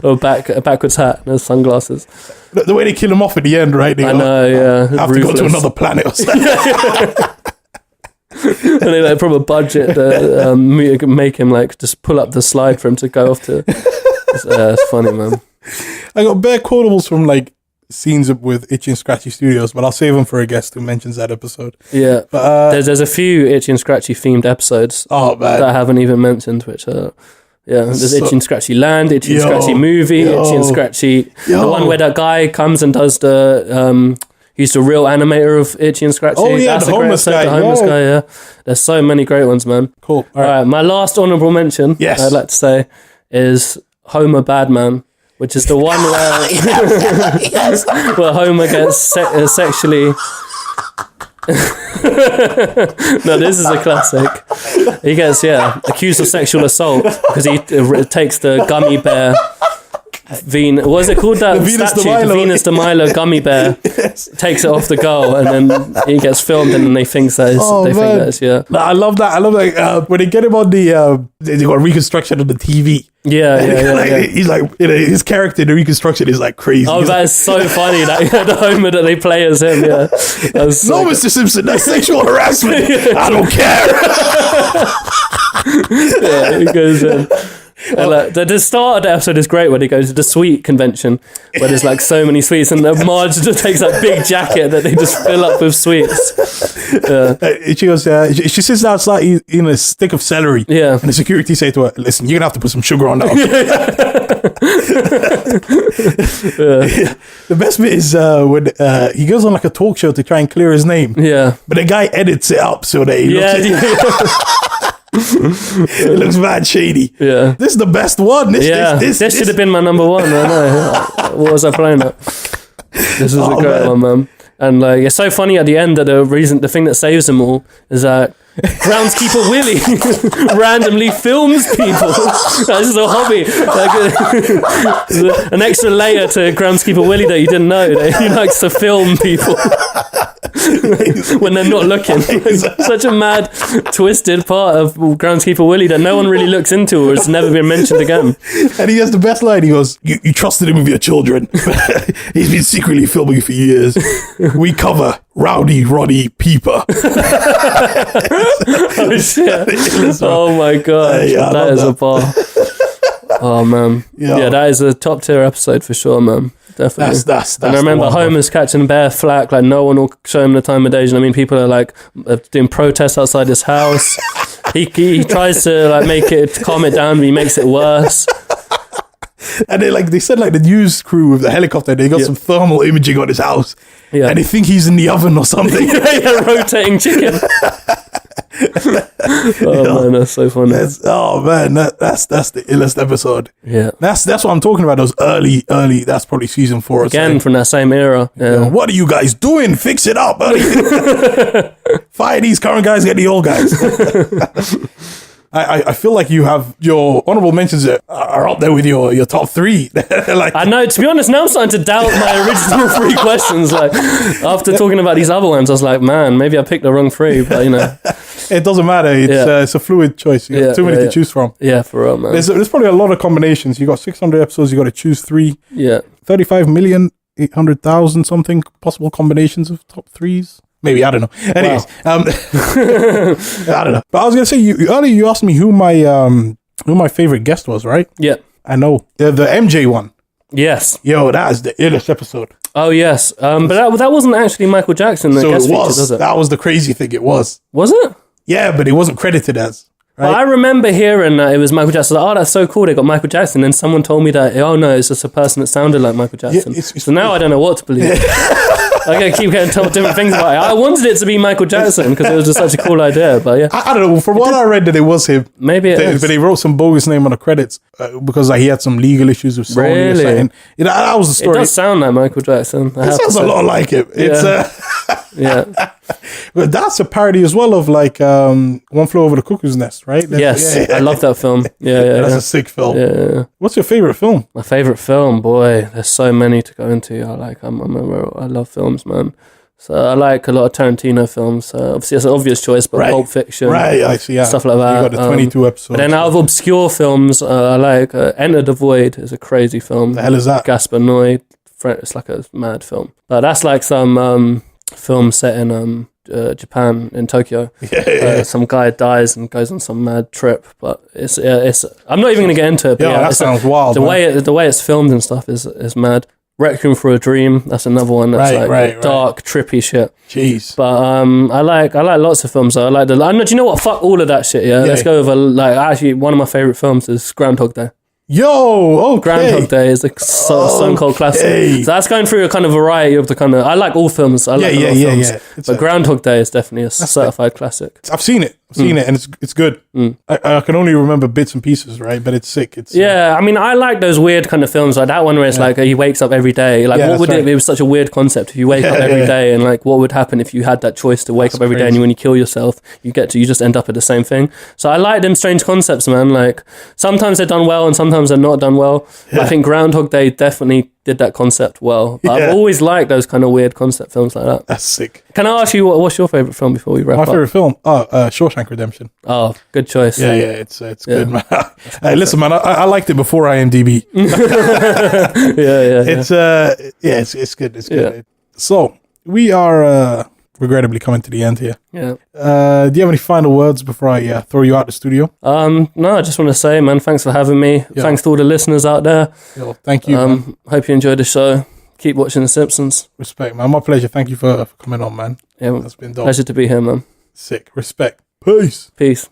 Speaker 2: or a backwards hat and his sunglasses.
Speaker 1: The way they kill him off at the end, right?
Speaker 2: I know, yeah.
Speaker 1: Have Ruthless. To go to another planet or something.
Speaker 2: And they like from a budget make him like just pull up the slide for him to go off to. It's funny, man.
Speaker 1: I got bare quotables from like scenes up with Itchy and Scratchy Studios, but I'll save them for a guest who mentions that episode.
Speaker 2: Yeah, but there's a few Itchy and Scratchy themed episodes that I haven't even mentioned, which there's Itchy and Scratchy Land, Itchy and Scratchy Movie, Itchy and Scratchy, the one where that guy comes and does the he's the real animator of Itchy and Scratchy.
Speaker 1: Oh yeah,
Speaker 2: that's
Speaker 1: the homeless guy.
Speaker 2: The homeless guy, yeah. There's so many great ones, man.
Speaker 1: Cool.
Speaker 2: All right, my last honourable mention, I'd like to say, is Homer Badman, which is the one where where Homer gets sexually. No, this is a classic. He gets accused of sexual assault because he takes the gummy bear Venus. What is it called? That
Speaker 1: Venus
Speaker 2: statue,
Speaker 1: de Milo.
Speaker 2: the Venus de Milo gummy bear, takes it off the girl, and then he gets filmed, and then they think that is. Think that is, yeah.
Speaker 1: I love that. I love that when they get him on the. They got a reconstruction of the TV.
Speaker 2: Yeah.
Speaker 1: He's like, his character in the reconstruction is like crazy.
Speaker 2: Oh, that is so funny. The Homer that they play as him. Yeah.
Speaker 1: No, Mr. Simpson, that's sexual harassment. I don't care.
Speaker 2: Yeah, he goes in. The start of the episode is great when he goes to the sweet convention where there's like so many sweets, and Marge just takes that big jacket that they just fill up with sweets.
Speaker 1: She goes, she sits outside in a stick of celery.
Speaker 2: Yeah.
Speaker 1: And the security say to her, listen, you're going to have to put some sugar on that. The best bit is when he goes on like a talk show to try and clear his name.
Speaker 2: Yeah.
Speaker 1: But the guy edits it up so that he it looks mad shady.
Speaker 2: Yeah.
Speaker 1: This is the best one. This
Speaker 2: should have been my number one. I know. What was I playing at? This is a great one, man. And like, it's so funny at the end that the thing that saves them all is that groundskeeper Willie randomly films people. That's just a hobby. Like, an extra layer to groundskeeper Willie that you didn't know. That he likes to film people when they're not looking. Such a mad, twisted part of groundskeeper Willie that no one really looks into or has never been mentioned again.
Speaker 1: And he has the best line. He goes, you trusted him with your children. He's been secretly filming you for years. We cover Rowdy Roddy Peeper.
Speaker 2: Oh shit. Oh my god. That is a bar. Oh man. Yeah, that is a top tier episode for sure, man. Definitely.
Speaker 1: That's
Speaker 2: and I remember Homer's catching bare flack, like no one will show him the time of day. I mean, people are like doing protests outside his house. He tries to like calm it down, but he makes it worse.
Speaker 1: And they said like the news crew with the helicopter, they got some thermal imaging on his house. Yeah. And they think he's in the oven or something.
Speaker 2: Rotating chicken. Man, that's so funny.
Speaker 1: That's the illest episode.
Speaker 2: Yeah.
Speaker 1: That's what I'm talking about, those early, that's probably season 4
Speaker 2: again from that same era. Yeah.
Speaker 1: What are you guys doing? Fix it up, buddy. Fire these current guys, get the old guys. I feel like you have your honorable mentions are up there with your top 3. Like,
Speaker 2: I know, to be honest, now I'm starting to doubt my original 3 questions. Like, after talking about these other ones, I was like, man, maybe I picked the wrong 3, but you know.
Speaker 1: It doesn't matter. It's a fluid choice. You got too many to choose from.
Speaker 2: Yeah, for real, man.
Speaker 1: There's probably a lot of combinations. You got 600 episodes, you got to choose 3.
Speaker 2: Yeah.
Speaker 1: 35,800,000 something possible combinations of top 3s. Maybe, I don't know. Anyways, wow. I don't know. But I was gonna say, earlier you asked me who my favorite guest was, right?
Speaker 2: Yeah,
Speaker 1: I know the MJ one.
Speaker 2: Yes.
Speaker 1: Yo, that is the illest episode.
Speaker 2: Oh yes, but that wasn't actually Michael Jackson. The guest feature, was it?
Speaker 1: That was the crazy thing. It was.
Speaker 2: Was it?
Speaker 1: Yeah, but it wasn't credited as. Right?
Speaker 2: Well, I remember hearing that it was Michael Jackson. Like, oh, that's so cool. They got Michael Jackson. And someone told me that, oh no, it's just a person that sounded like Michael Jackson. So now I don't know what to believe. I gotta keep getting told different things about it. I wanted it to be Michael Jackson because it was just such a cool idea. But yeah,
Speaker 1: I don't know. From what I read, that it was him.
Speaker 2: Maybe it is.
Speaker 1: But they wrote some bogus name on the credits because he had some legal issues with Sony.
Speaker 2: Really?
Speaker 1: Or something. That was the story.
Speaker 2: It does sound like Michael Jackson.
Speaker 1: It sounds a lot like him.
Speaker 2: Yeah.
Speaker 1: Yeah. But that's a parody as well of like One Flew Over the Cuckoo's Nest, right?
Speaker 2: Yes, I love that film. Yeah.
Speaker 1: That's a sick film.
Speaker 2: Yeah.
Speaker 1: What's your favorite film?
Speaker 2: My favorite film, boy, there's so many to go into. I love films, man. So I like a lot of Tarantino films. Obviously, it's an obvious choice, but Pulp Fiction,
Speaker 1: I see,
Speaker 2: stuff like that.
Speaker 1: You got the 22 episodes.
Speaker 2: But then out of obscure films, I like Enter the Void is a crazy film.
Speaker 1: The hell is that?
Speaker 2: Gaspar Noé. It's like a mad film. But that's like some film set in Japan, in Tokyo. Some guy dies and goes on some mad trip. But it's I'm not even going to get into it. But
Speaker 1: that sounds wild.
Speaker 2: The way it's filmed and stuff is mad. Requiem for a Dream, that's another one that's dark, trippy shit.
Speaker 1: Jeez.
Speaker 2: But I like lots of films. I like do you know what? Fuck all of that shit. Yeah, let's go over actually one of my favorite films is Groundhog Day.
Speaker 1: Yo, okay.
Speaker 2: Groundhog Day is a Stone Cold classic. So that's going through a kind of variety of the kind of. I like all films. I like a lot of films. But Groundhog Day is definitely a certified classic.
Speaker 1: I've seen it. seen it, and it's good. I can only remember bits and pieces, right? But it's sick. It's
Speaker 2: I mean, I like those weird kind of films, like that one where it's like he wakes up every day. Like, what would it was such a weird concept if you wake up every day, and like, what would happen if you had that choice to wake up every day, and when you kill yourself, you just end up at the same thing. So I like them strange concepts, man. Like, sometimes they're done well, and sometimes they're not done well. I think Groundhog Day definitely did that concept well. But I've always liked those kind of weird concept films like that.
Speaker 1: That's sick.
Speaker 2: Can I ask you what's your favorite film before we wrap up?
Speaker 1: My favorite film? Shawshank Redemption.
Speaker 2: Oh, good choice.
Speaker 1: Yeah, it's good, man. Hey, listen, man, I liked it before IMDb. It's good. It's good.
Speaker 2: Yeah.
Speaker 1: So we are regrettably coming to the end here.
Speaker 2: Yeah.
Speaker 1: Do you have any final words before I throw you out the studio?
Speaker 2: No, I just want to say, man, thanks for having me.
Speaker 1: Yeah.
Speaker 2: Thanks to all the listeners out there.
Speaker 1: Yo, thank you.
Speaker 2: Hope you enjoyed the show. Keep watching The Simpsons.
Speaker 1: Respect, man. My pleasure. Thank you for coming on, man.
Speaker 2: Yeah,
Speaker 1: that's been dope.
Speaker 2: Pleasure to be here, man.
Speaker 1: Sick. Respect. Peace.
Speaker 2: Peace.